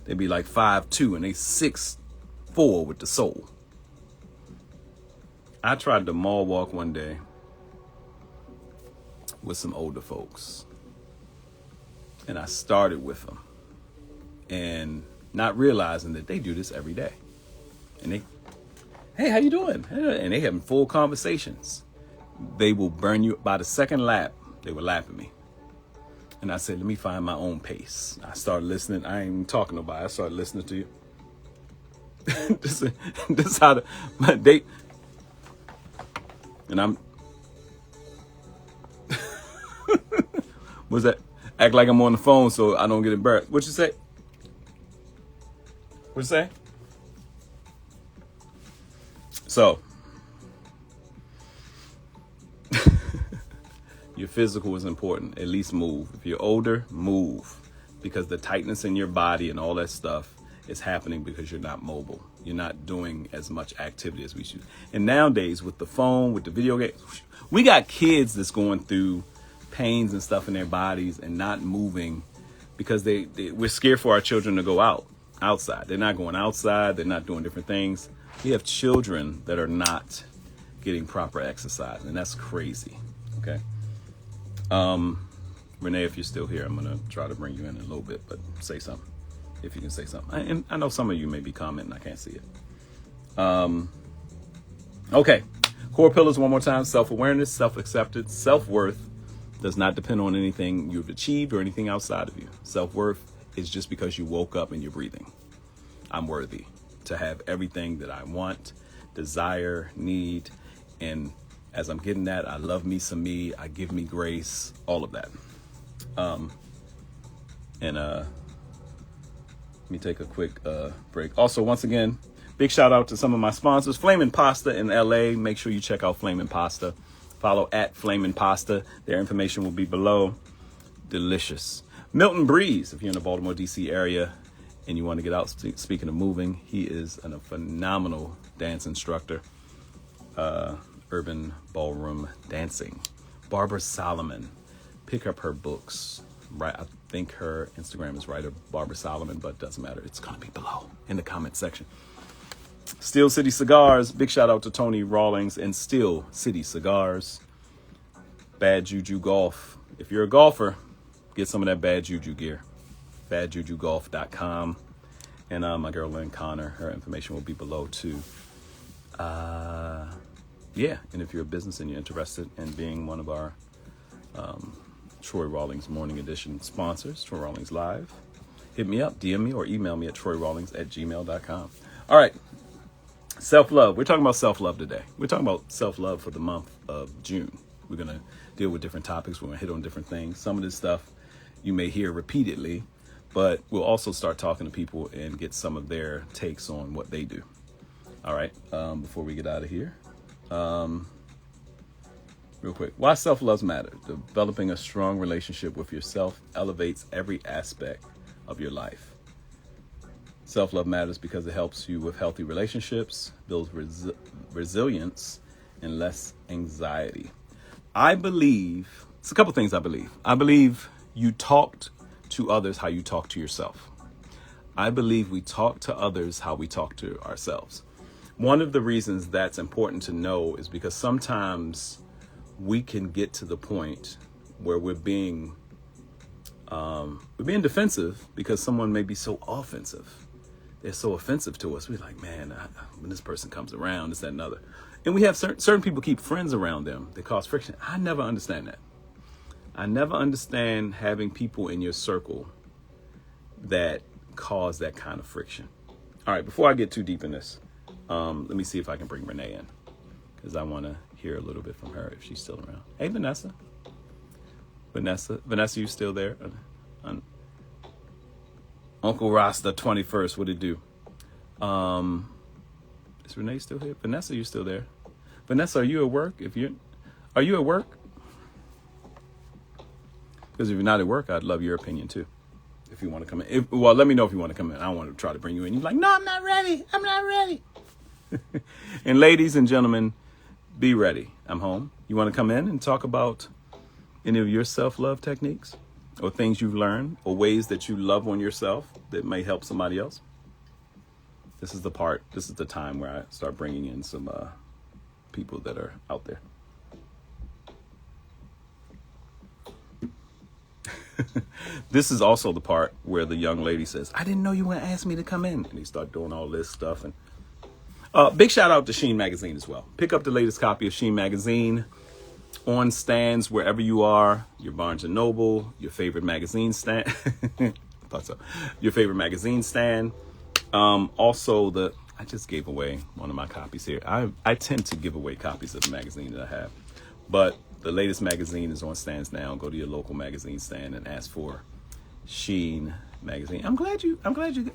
They be like 5'2" and they 6'4" with the sole. I tried to mall walk one day with some older folks, and I started with them, and not realizing that they do this every day. And hey, how you doing? And they having full conversations. They will burn you by the second lap. They were lapping me, and I said, "Let me find my own pace." I started listening. I ain't even talking to nobody. I started listening to you. this is how they. And I'm what's that? Act like I'm on the phone so I don't get embarrassed. What you say? What you say? So your physical is important. At least move. If you're older, move. Because the tightness in your body and all that stuff is happening because you're not mobile. You're not doing as much activity as we should. And nowadays, with the phone, with the video games, we got kids that's going through pains and stuff in their bodies and not moving because we're scared for our children to go outside. They're not going outside. They're not doing different things. We have children that are not getting proper exercise, and that's crazy. Okay. Renee, if you're still here, I'm going to try to bring you in a little bit, but say something. If you can say something. And I know some of you may be commenting. I can't see it. Okay. Core pillars one more time. Self-awareness, self-acceptance, self-worth does not depend on anything you've achieved or anything outside of you. Self-worth is just because you woke up and you're breathing. I'm worthy to have everything that I want, desire, need. And as I'm getting that, I love me some me. I give me grace, all of that. Let me take a quick break. Also, once again, big shout out to some of my sponsors. Flamin' Pasta in LA. Make sure you check out Flamin' Pasta. Follow at Flamin' Pasta. Their information will be below. Delicious. Milton Breeze, if you're in the Baltimore, D.C. area and you want to get out, speaking of moving, he is a phenomenal dance instructor. Urban ballroom dancing. Barbara Solomon. Pick up her books. Right, I think her Instagram is writer Barbara Solomon, but doesn't matter. It's going to be below in the comment section. Steel City Cigars. Big shout out to Tony Rawlings and Steel City Cigars. Bad Juju Golf. If you're a golfer, get some of that Bad Juju gear. BadJujuGolf.com. And my girl Lynn Connor, her information will be below too. Yeah, and if you're a business and you're interested in being one of our Troy Rawlings Morning Edition sponsors, Troy Rawlings Live, hit me up, DM me, or email me at troyrawlings@gmail.com. All right, self-love. We're talking about self-love today. We're talking about self-love for the month of June. We're going to deal with different topics. We're going to hit on different things. Some of this stuff you may hear repeatedly, but we'll also start talking to people and get some of their takes on what they do. All right, before we get out of here. Real quick, why self-love matters. Developing a strong relationship with yourself elevates every aspect of your life. Self-love matters because it helps you with healthy relationships, builds resilience, and less anxiety. I believe, it's a couple things I believe. I believe you talk to others how you talk to yourself. I believe we talk to others how we talk to ourselves. One of the reasons that's important to know is because sometimes we can get to the point where we're being defensive because someone may be so offensive. they're so offensive to us. We're like, man, when this person comes around, this, that, and other. And we have certain people keep friends around them that cause friction. I never understand that. I never understand having people in your circle that cause that kind of friction. All right, before I get too deep in this, let me see if I can bring Renee in, because I want to hear a little bit from her if she's still around. Hey, Vanessa, you still there? Uncle Rasta 21st, what it do? Is Renee still here? Vanessa, you still there? Vanessa, are you at work? Are you at work? Because if you're not at work, I'd love your opinion too. If you want to come in. Well, let me know if you want to come in. I don't want to try to bring you in. You're like, no, I'm not ready. I'm not ready. And ladies and gentlemen, be ready. I'm home. You want to come in and talk about any of your self-love techniques or things you've learned or ways that you love on yourself that may help somebody else? This is the time where I start bringing in some people that are out there. This is also the part where the young lady says, I didn't know you were going to ask me to come in. And they start doing all this stuff. And big shout out to Sheen Magazine as well. Pick up the latest copy of Sheen Magazine on stands wherever you are. Your Barnes & Noble, your favorite magazine stand. Thought so. Your favorite magazine stand. Also, I just gave away one of my copies here. I tend to give away copies of the magazine that I have. But the latest magazine is on stands now. Go to your local magazine stand and ask for Sheen Magazine. I'm glad you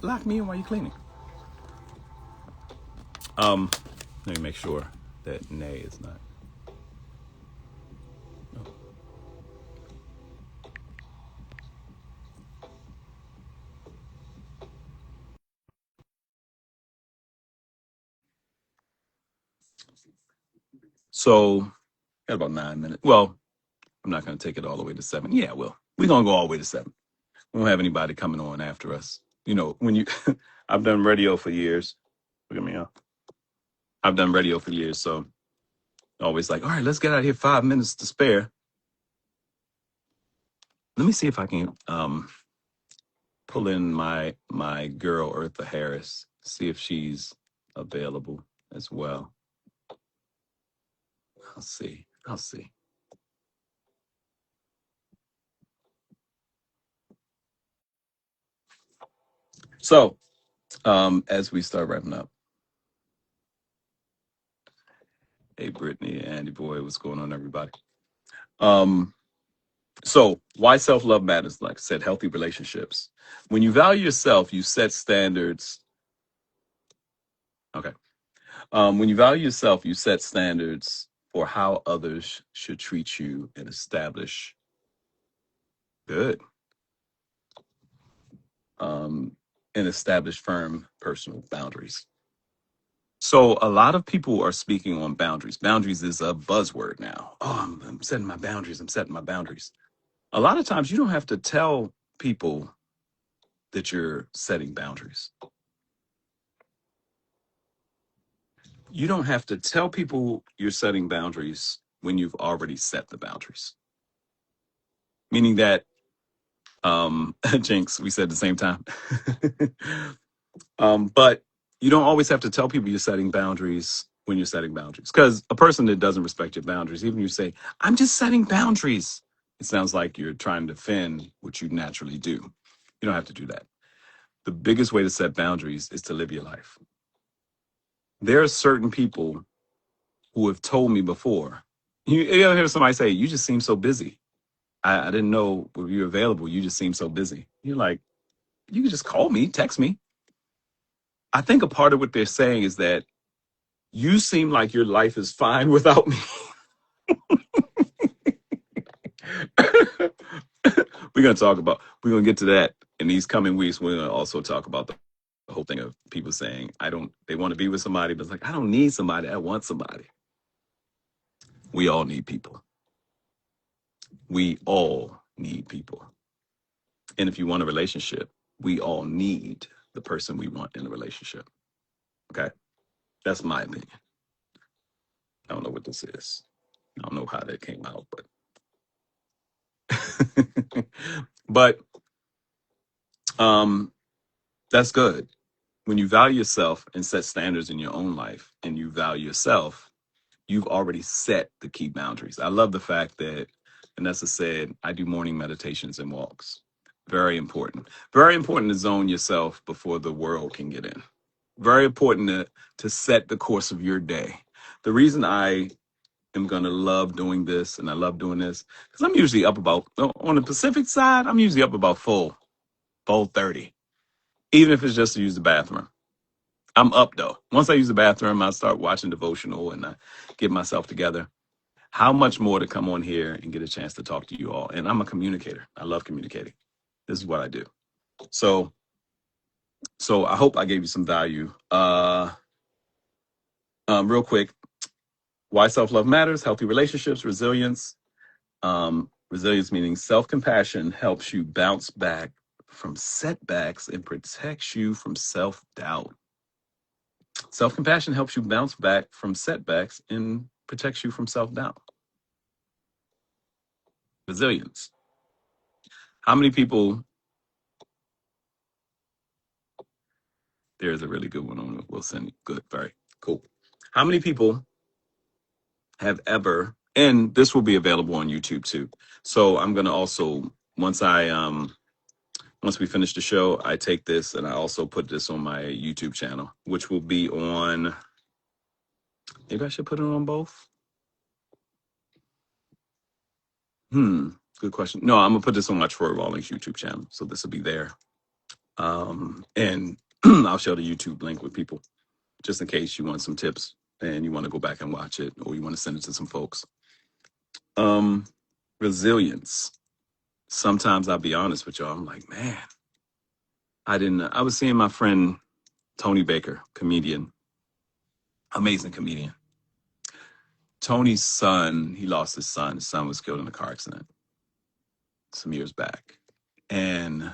locked me in while you're cleaning. Let me make sure that Nay is not. No. So, got about 9 minutes. Well, I'm not going to take it all the way to 7. Yeah, well, we're going to go all the way to 7. We don't have anybody coming on after us. You know, when you, I've done radio for years. Look at me, huh? I've done radio for years, so always like, all right, let's get out of here. 5 minutes to spare. Let me see if I can pull in my girl Eartha Harris, see if she's available as well. I'll see. So, as we start wrapping up, hey Brittany, Andy boy, what's going on, everybody? So why self-love matters? Like I said, healthy relationships. When you value yourself, you set standards. Okay. When you value yourself, you set standards for how others should treat you and establish good. And establish firm personal boundaries. So a lot of people are speaking on boundaries. Boundaries is a buzzword now. Oh, I'm setting my boundaries. I'm setting my boundaries. A lot of times you don't have to tell people that you're setting boundaries. You don't have to tell people you're setting boundaries when you've already set the boundaries. Meaning that, Jinx, we said at the same time. But you don't always have to tell people you're setting boundaries when you're setting boundaries. Because a person that doesn't respect your boundaries, even if you say, I'm just setting boundaries, it sounds like you're trying to defend what you naturally do. You don't have to do that. The biggest way to set boundaries is to live your life. There are certain people who have told me before. You ever hear somebody say, you just seem so busy. I didn't know if you were available. You just seem so busy. You're like, you can just call me, text me. I think a part of what they're saying is that you seem like your life is fine without me. We're going to get to that in these coming weeks. We're going to also talk about the whole thing of people saying, they want to be with somebody, but it's like, I don't need somebody. I want somebody. We all need people. We all need people. And if you want a relationship, we all need the person we want in a relationship. Okay? That's my opinion. I don't know what this is. I don't know how that came out, but but that's good. when you value yourself and set standards in your own life, and you value yourself, you've already set the key boundaries. I love the fact that Vanessa said, I do morning meditations and walks. Very important. Very important to zone yourself before the world can get in. Very important to set the course of your day. The reason I am going to love doing this, and I love doing this, because I'm usually up about, on the Pacific side, I'm usually up about full 30, even if it's just to use the bathroom. I'm up though. Once I use the bathroom, I start watching devotional and I get myself together. How much more to come on here and get a chance to talk to you all? And I'm a communicator. I love communicating. This is what I do. So I hope I gave you some value. Real quick, why self-love matters, healthy relationships, resilience. Resilience meaning self-compassion helps you bounce back from setbacks and protects you from self-doubt. Self-compassion helps you bounce back from setbacks and protects you from self-doubt. Resilience. How many people, there's a really good one on Wilson. Good, very cool. How many people have ever, and this will be available on YouTube too. So I'm gonna also, once we finish the show, I take this and I also put this on my YouTube channel, which will be on, maybe I should put it on both. Good question. No, I'm gonna put this on my Troy Rawlings YouTube channel. So this will be there. And I'll share the YouTube link with people just in case you want some tips and you want to go back and watch it, or you want to send it to some folks. Resilience. Sometimes I'll be honest with y'all. I'm like, man, I was seeing my friend Tony Baker, comedian, amazing comedian. Tony's son, he lost his son. His son was killed in a car accident some years back. And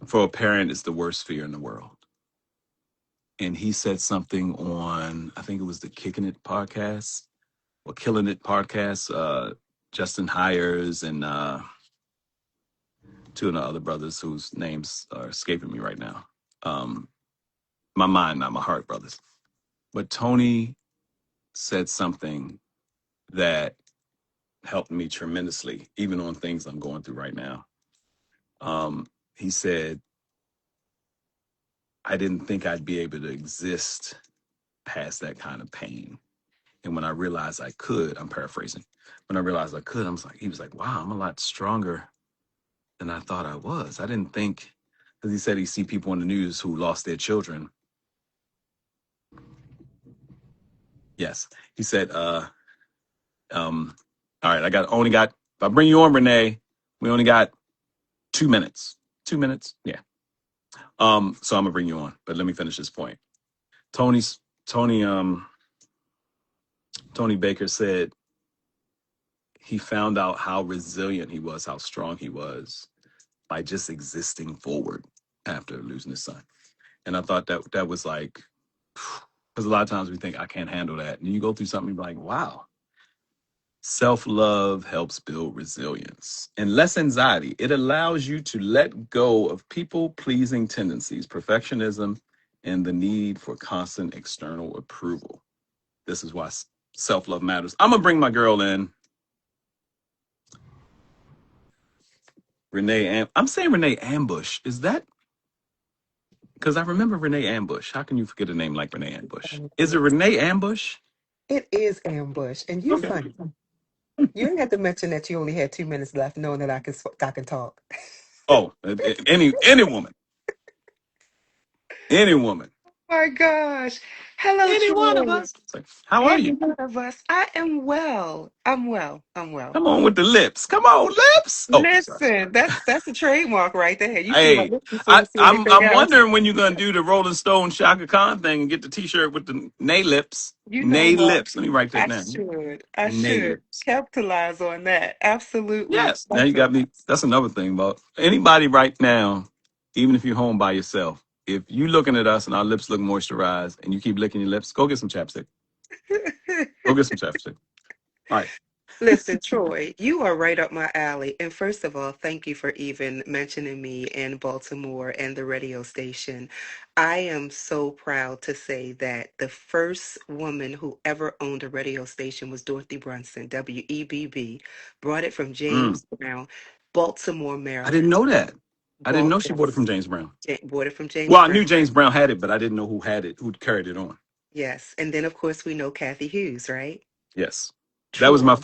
for a parent, it's the worst fear in the world. And he said something on, I think it was the Kicking It podcast or Killing It podcast, Justin Hires and two of the other brothers whose names are escaping me right now. My mind, not my heart, brothers. But Tony said something that helped me tremendously, even on things I'm going through right now. He said, I didn't think I'd be able to exist past that kind of pain. And when I realized I could, I'm paraphrasing. When I realized I could, he was like, wow, I'm a lot stronger than I thought I was. I didn't think, because he said he see people on the news who lost their children. Yes. He said, all right, if I bring you on, Renee, we only got 2 minutes. 2 minutes? Yeah. So I'm gonna bring you on, but let me finish this point. Tony Baker said he found out how resilient he was, how strong he was by just existing forward after losing his son. And I thought that was like, because a lot of times we think I can't handle that. And you go through something, you're like, wow. Self-love helps build resilience and less anxiety. It allows you to let go of people-pleasing tendencies, perfectionism, and the need for constant external approval. This is why self-love matters. I'm going to bring my girl in. Renee, I'm saying Renee Ambush. Is that? Because I remember Renee Ambush. How can you forget a name like Renee Ambush? Is it Renee Ambush? It is Ambush, and you're funny. You didn't have to mention that you only had 2 minutes left, knowing that I can talk. Oh, any woman. Any woman. My gosh. Hello, Any one of Troy. us. How are Any you? one of us. I am well. I'm well. I'm well. Come on with the lips. Come on, lips. Oh, sorry. Listen, that's a trademark right there. You see my Hey, lips before you see anything I'm else. wondering when you're gonna do the Rolling Stone Shaka Khan thing and get the T-shirt with the nay lips. You know Nay what? lips. Let me write that I down. should. I Nay should lips. capitalize on that. Absolutely. Yes. Now you got me. That's another thing about anybody right now, even if you're home by yourself. If you looking at us and our lips look moisturized and you keep licking your lips, go get some chapstick. Go get some chapstick. All right. Listen, Troy, you are right up my alley. And first of all, thank you for even mentioning me in Baltimore and the radio station. I am so proud to say that the first woman who ever owned a radio station was Dorothy Brunson, WEBB. Brought it from Mm, James Brown, Baltimore, I didn't Maryland. know that. I didn't know she Baltimore. bought it from James Brown. Bought it from Well, James I Brown. knew James Brown had it, but I didn't know who had it, who carried it on. Yes. And then, of course, we know Kathy Hughes, right? Yes. That was Troy.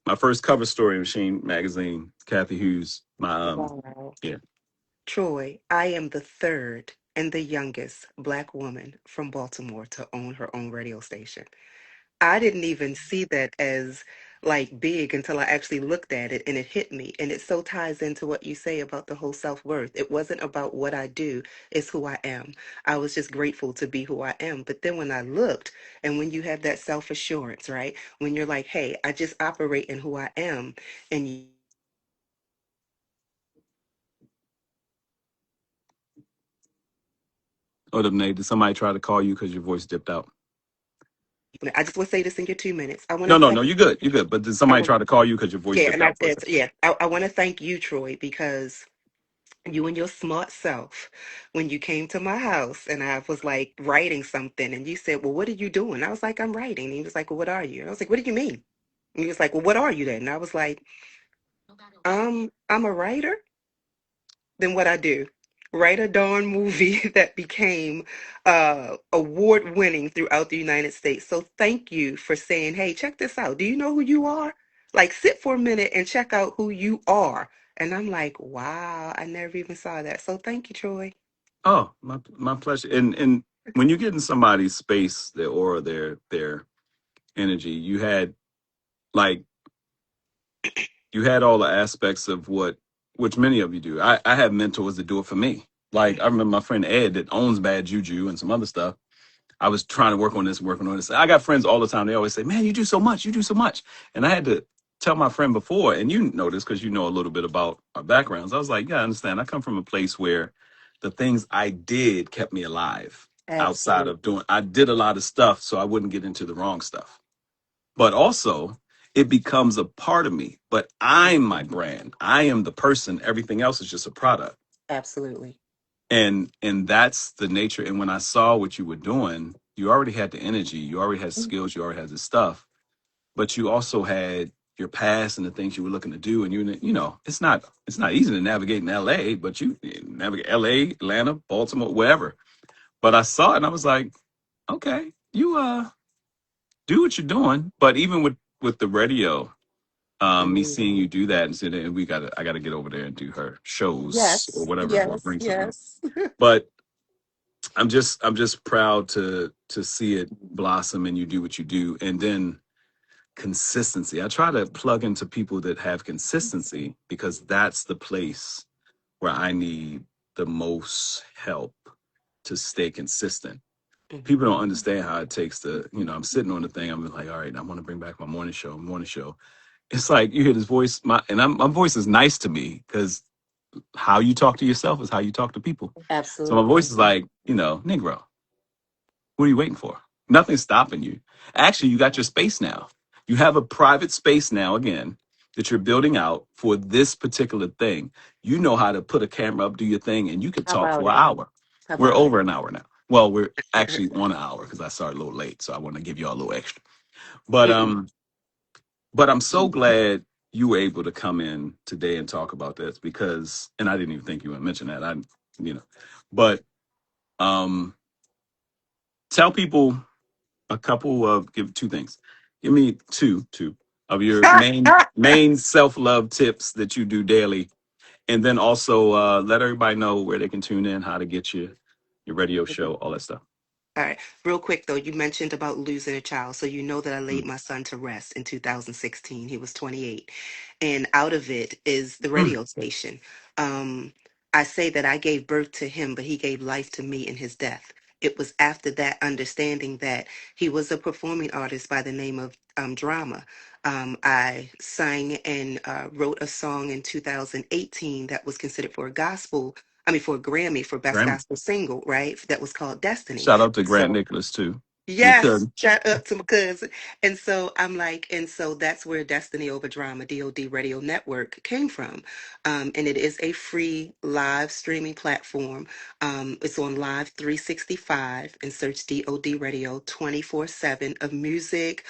my first cover story machine magazine, Kathy Hughes. My Wow. yeah. Troy, I am the third and the youngest Black woman from Baltimore to own her own radio station. I didn't even see that as like big until I actually looked at it and it hit me. And it so ties into what you say about the whole self-worth. It wasn't about what I do, it's who I am. I was just grateful to be who I am. But then when I looked and when you have that self-assurance, right? When you're like, hey, I just operate in who I am and Oh, Nate, did somebody try to call you because your voice dipped out? I just want to say this in your 2 minutes. I want to No, no, thank no. You're good. You're good. But did I somebody want try to call you because your voice yeah, dipped and I out for a second? I want to thank you, Troy, because you and your smart self, when you came to my house and I was like writing something, and you said, "Well, what are you doing?" I was like, "I'm writing." And he was like, "Well, what are you?" And I was like, "What do you mean?" And he was like, "Well, what are you then?" And I was like, I'm a writer." Then what I do? Write a darn movie that became award winning throughout the United States. So thank you for saying, hey, check this out. Do you know who you are? Like, sit for a minute and check out who you are. And I'm like, wow, I never even saw that. So thank you, Troy. Oh, my pleasure. And when you get in somebody's space, their aura, their energy, like you had all the aspects of what which many of you do. I have mentors that do it for me. Like I remember my friend Ed that owns Bad Juju and some other stuff. I was trying to work on this, working on this. I got friends all the time. They always say, "Man, you do so much. You do so much." And I had to tell my friend before, and you know this because you know a little bit about our backgrounds. I was like, "Yeah, I understand. I come from a place where the things I did kept me alive. Outside of Absolutely. doing, I did a lot of stuff so I wouldn't get into the wrong stuff. But also, it becomes a part of me. But I'm my brand. I am the person. Everything else is just a product." Absolutely. And that's the nature. And when I saw what you were doing, you already had the energy, you already had skills, you already had the stuff, but you also had your past and the things you were looking to do. And you know, it's not easy to navigate in LA, but you navigate LA, Atlanta, Baltimore, wherever. But I saw it and I was like, okay, you do what you're doing. But even with the radio, me seeing Mhm. you do that and saying, and I gotta get over there and do her shows or Yes, whatever, or yes, bring something up. yes. But I'm just proud to see it blossom and you do what you do. And then consistency. I try to plug into people that have consistency because that's the place where I need the most help to stay consistent. People Mhm. don't understand how it takes to, you know, I'm sitting on the thing, I'm like, all right, I want to bring back my morning show. It's like you hear this voice, my voice is nice to me because how you talk to yourself is how you talk to people. So my voice Absolutely. is like, you know, Negro, what are you waiting for? Nothing's stopping you. Actually, you got your space now. You have a private space now, again, that you're building out for this particular thing. You know how to put a camera up, do your thing, and you could How talk about for an it? hour. How We're about it? over an hour now. Well, we're actually on an hour because I started a little late, so I want to give you all a little extra. But Mm-mm. um, but I'm so glad you were able to come in today and talk about this because, and I didn't even think you would mention that. You know, but um, tell people a couple of give two things. Give me two of your main self love tips that you do daily, and then also let everybody know where they can tune in, how to get you, your radio show, all that stuff. All right, real quick though, you mentioned about losing a child. So you know that I laid Mm. my son to rest in 2016. He was 28. And out of it is the Mm. radio station. Um, I say that I gave birth to him, but he gave life to me in his death. It was after that understanding that he was a performing artist by the name of Drama. I sang and wrote a song in 2018 that was considered for a gospel. I mean, for a Grammy for Best Grammy. Gospel Single, right? That was called Destiny. Shout out to Grant So Nicholas too. To your Yes, cousin. shout out to my cousin. And so I'm like, and so that's where Destiny Over Drama, DOD Radio Network, came from. And it is a free live streaming platform. It's on Live 365 and search DOD Radio 24/7 of music,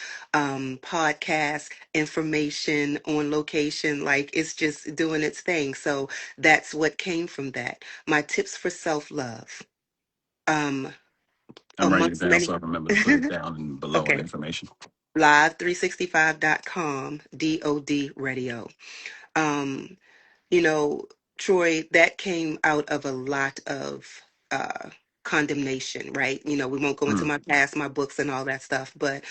podcasts, information on location. Like it's just doing its thing. So that's what came from that. My tips for self-love. Um, I'm writing it amongst down so many. I remember to put it down and below in Okay. information. Live365.com, DOD radio. Um, you know, Troy, that came out of a lot of uh, condemnation, right? We won't go into Mm, my past, my books, and all that stuff, but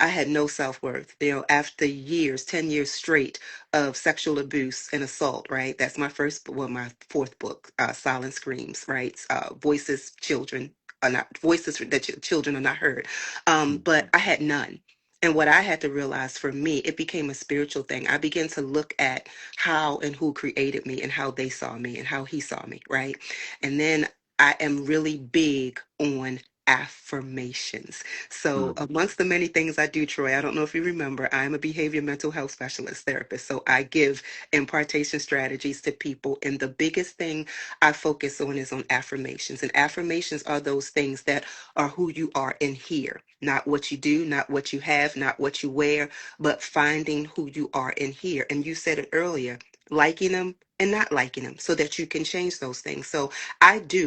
I had no self worth. After years, 10 years straight of sexual abuse and assault, right? That's my first, well, my fourth book, Silent Screams, right? Voices, children. Are not voices that children are not heard, mm, but I had none. And what I had to realize for me, it became a spiritual thing. I began to look at how and who created me and how they saw me and how he saw me, right? And then I am really big on affirmations. So, mm. amongst the many things I do, Troy, I don't know if you remember, I'm a behavior mental health specialist therapist. So, I give impartation strategies to people. And the biggest thing I focus on is on affirmations. And affirmations are those things that are who you are in here, not what you do, not what you have, not what you wear, but finding who you are in here. And you said it earlier, liking them and not liking them so that you can change those things. So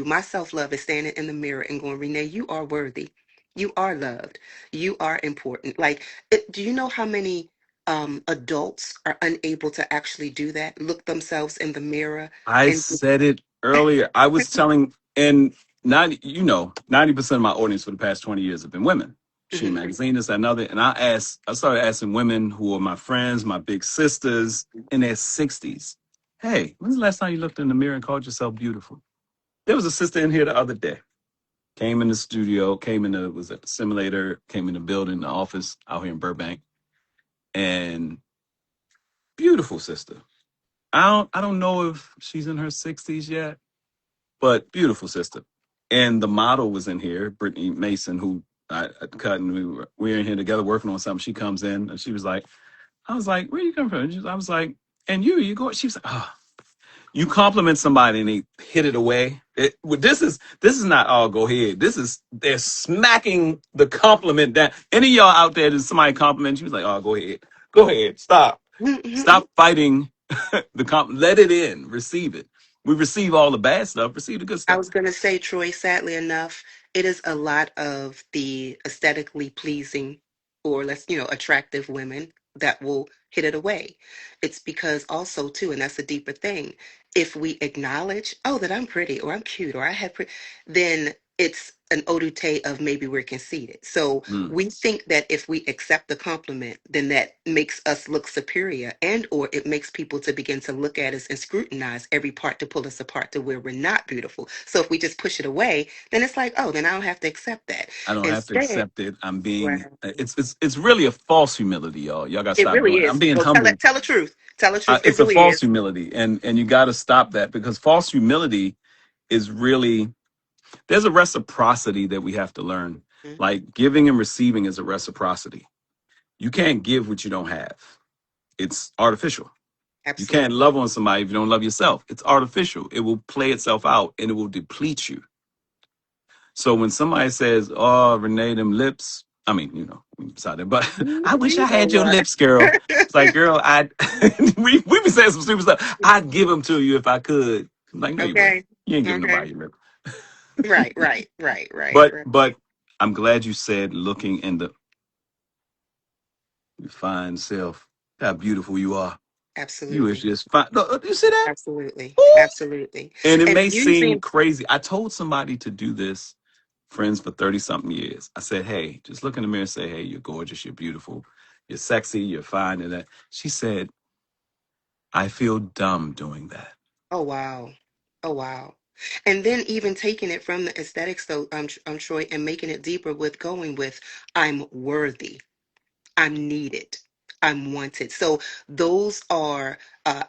my self love is standing in the mirror and going, Renee, you are worthy. You are loved. You are important. Like, do you know how many adults are unable to actually do that? Look themselves in the mirror I and said it earlier. I was telling, and 90% of my audience for the past 20 years have been women. She Mhm, Magazine is another. And I started asking women who are my friends, my big sisters in their 60s, hey, when's the last time you looked in the mirror and called yourself beautiful? There was a sister in here the other day. Came in the studio, was at the simulator, came in the building, the office out here in Burbank, and beautiful sister. I don't know if she's in her 60s yet, but beautiful sister. And the model was in here, Brittany Mason, who I cut, and we were in here together working on something. She comes in and she was like, I was like, where you come from? I was like, and you go. She was like, oh, you compliment somebody and they hit it away. This is not all go ahead. This is they're smacking the compliment down. Any of y'all out there that somebody compliment you, was like, oh, go ahead, mhm. stop fighting let it in, receive it. We receive all the bad stuff, receive the good I stuff. was going to say, Troy, sadly enough, it is a lot of the aesthetically pleasing or attractive women that will hit it away. It's because also, too, and that's a deeper thing, if we acknowledge, oh, that I'm pretty or I'm cute or I have pretty, then it's an odute of maybe we're conceited. So Mm. we think that if we accept the compliment, then that makes us look superior and or it makes people to begin to look at us and scrutinize every part to pull us apart to where we're not beautiful. So if we just push it away, then it's like, oh, then I don't have to accept that. I don't have to Instead, accept it. I'm well, being it's really a false humility, y'all. Y'all gotta it stop really doing it. I'm is. being No, humble. tell the truth. Tell the truth. It It's a really false is. humility, and you got to stop that because false humility is really there's a reciprocity that we have to learn. Mhm. Like giving and receiving is a reciprocity. You can't give what you don't have. It's artificial. You can't Absolutely. love on somebody if you don't love yourself. It's artificial. It will play itself out and it will deplete you. So when somebody says, "Oh, Renee, them lips," I mean, beside that, but I wish You I know had your what? lips, girl. It's like, girl, I we be saying some stupid stuff. I'd give them to you if I could. I'm like, no, you wouldn't. Okay. You ain't giving Okay. nobody your lip. Right, right, right, right, But right. but I'm glad you said looking in the fine self. How beautiful you are. You is Absolutely. just fine. No, you see that? Absolutely. Ooh. Absolutely. And it And may seem using, crazy. I told somebody to do this, friends for 30 something years. I said, hey, just look in the mirror and say, hey, you're gorgeous, you're beautiful, you're sexy, you're fine. And that she said, I feel dumb doing that. oh wow. Oh wow. And then even taking it from the aesthetics though, Troy, and making it deeper with going with I'm worthy. I'm needed. I'm wanted. So those are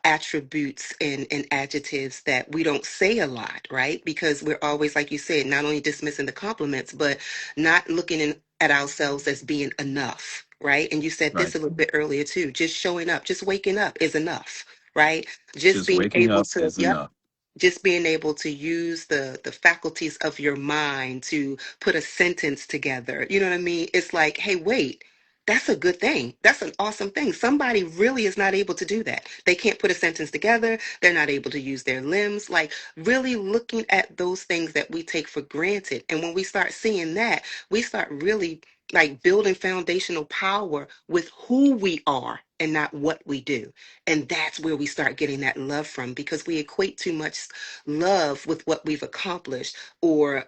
attributes and adjectives that we don't say a lot, right? Because we're always, like you said, not only dismissing the compliments, but not looking in at ourselves as being enough, right? And you said Right. this a little bit earlier too. Just showing up, just waking up is enough, right? Just Just being waking able up to, is yep, enough. just being able to use the faculties of your mind to put a sentence together. You know what I mean? It's like, hey, wait, that's a good thing. That's an awesome thing. Somebody really is not able to do that. They can't put a sentence together. They're not able to use their limbs. Like really looking at those things that we take for granted. And when we start seeing that, we start really like building foundational power with who we are and not what we do. And that's where we start getting that love from, because we equate too much love with what we've accomplished, or,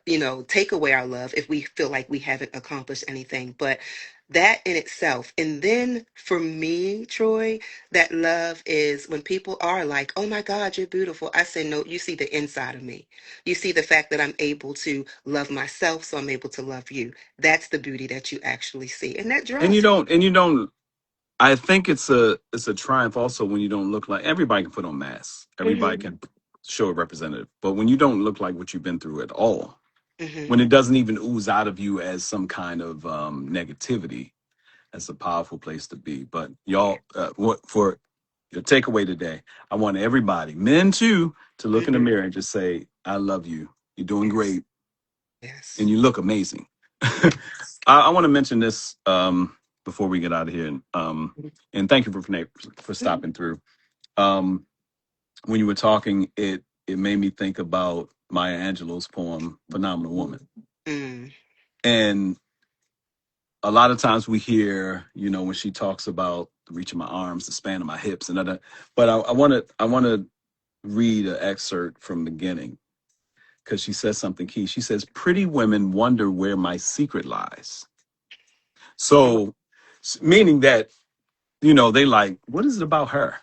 take away our love if we feel like we haven't accomplished anything. But that in itself. And then for me, Troy, that love is when people are like, oh my God, you're beautiful. I say, no, you see the inside of me. You see the fact that I'm able to love myself, so I'm able to love you. That's the beauty that you actually see. And that And you draws don't, people. and you don't, I think it's a triumph also when you don't look like everybody can put on masks. Everybody Hmm. can show a representative. But when you don't look like what you've been through at all, Hmm. when it doesn't even ooze out of you as some kind of negativity, that's a powerful place to be. But Yeah. y'all, what for your takeaway today, I want everybody, men too, to look in the Hmm. mirror and just say, I love you. You're doing Yes. great Yes. and you look amazing. Yes. I want to mention this before we get out of here. And thank you for Mhm. stopping through. Um, when you were talking, it made me think about Maya Angelou's poem "Phenomenal Woman," Mm. and a lot of times we hear, when she talks about the reach of my arms, the span of my hips, and other. But I want to read an excerpt from the beginning because she says something key. She says, "Pretty women wonder where my secret lies." So, meaning that they like, what is it about her?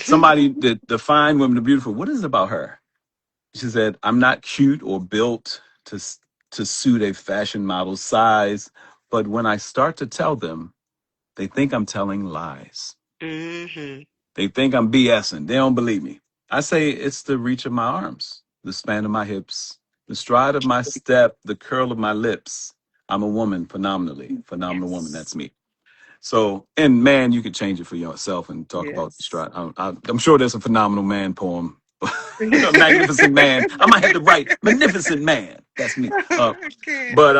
Somebody that the fine women, the beautiful. What is it about her? She said, "I'm not cute or built to suit a fashion model size, but when I start to tell them, they think I'm telling lies. Hmm. They think I'm BSing. They don't believe me. I say it's the reach of my arms, the span of my hips, the stride of my step, the curl of my lips. I'm a woman, phenomenal woman. Yes. That's me." So, and man, you could change it for yourself and talk about the Yes. stride. I'm sure there's a phenomenal man poem, a magnificent man. I might have to write magnificent man. That's me. I can't. But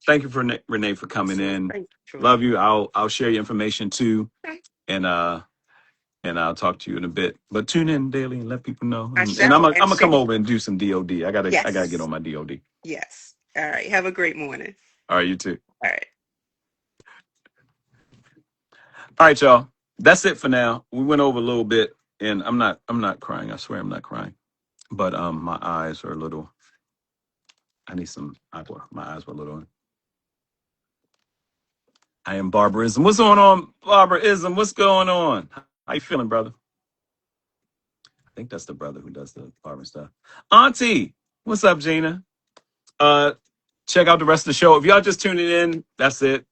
thank you for Renee for coming in. Thank you, Troy. Love you. I'll share your information too, and uh and I'll talk to you in a bit. But tune in daily and let people know. I And I'm shall. gonna And I'm gonna come share. over and do some DOD. I gotta get Yes. on my DOD. Yes. All right. Have a great morning. All right, you too. All right. All right, y'all. That's it for now. We went over a little bit, and I'm not crying. I swear I'm not crying. But my eyes are a little. I need some aqua. My eyes were a little. I am barbarism. What's going on, barbarism? What's going on? How you feeling, brother? I think that's the brother who does the barber stuff. Auntie, what's up, Gina? Uh, check out the rest of the show. If y'all just tuning in, that's it.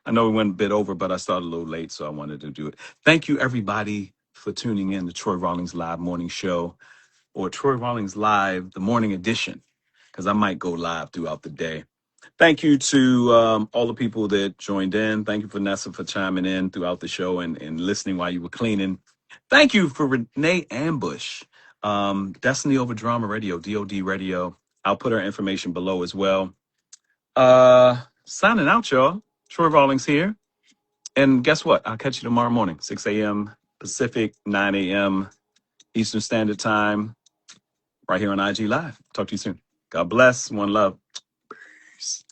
I know we went a bit over, but I started a little late, so I wanted to do it. Thank you, everybody, for tuning in to Troy Rawlings Live Morning Show, or Troy Rawlings Live, the morning edition, because I might go live throughout the day. Thank you to all the people that joined in. Thank you, Vanessa, for chiming in throughout the show and listening while you were cleaning. Thank you for Renee Ambush, Destiny Over Drama Radio, DOD Radio. I'll put her information below as well. Signing out, y'all. Troy Rawlings here. And guess what? I'll catch you tomorrow morning, 6 a.m. Pacific, 9 a.m. Eastern Standard Time, right here on IG Live. Talk to you soon. God bless. One love. Peace.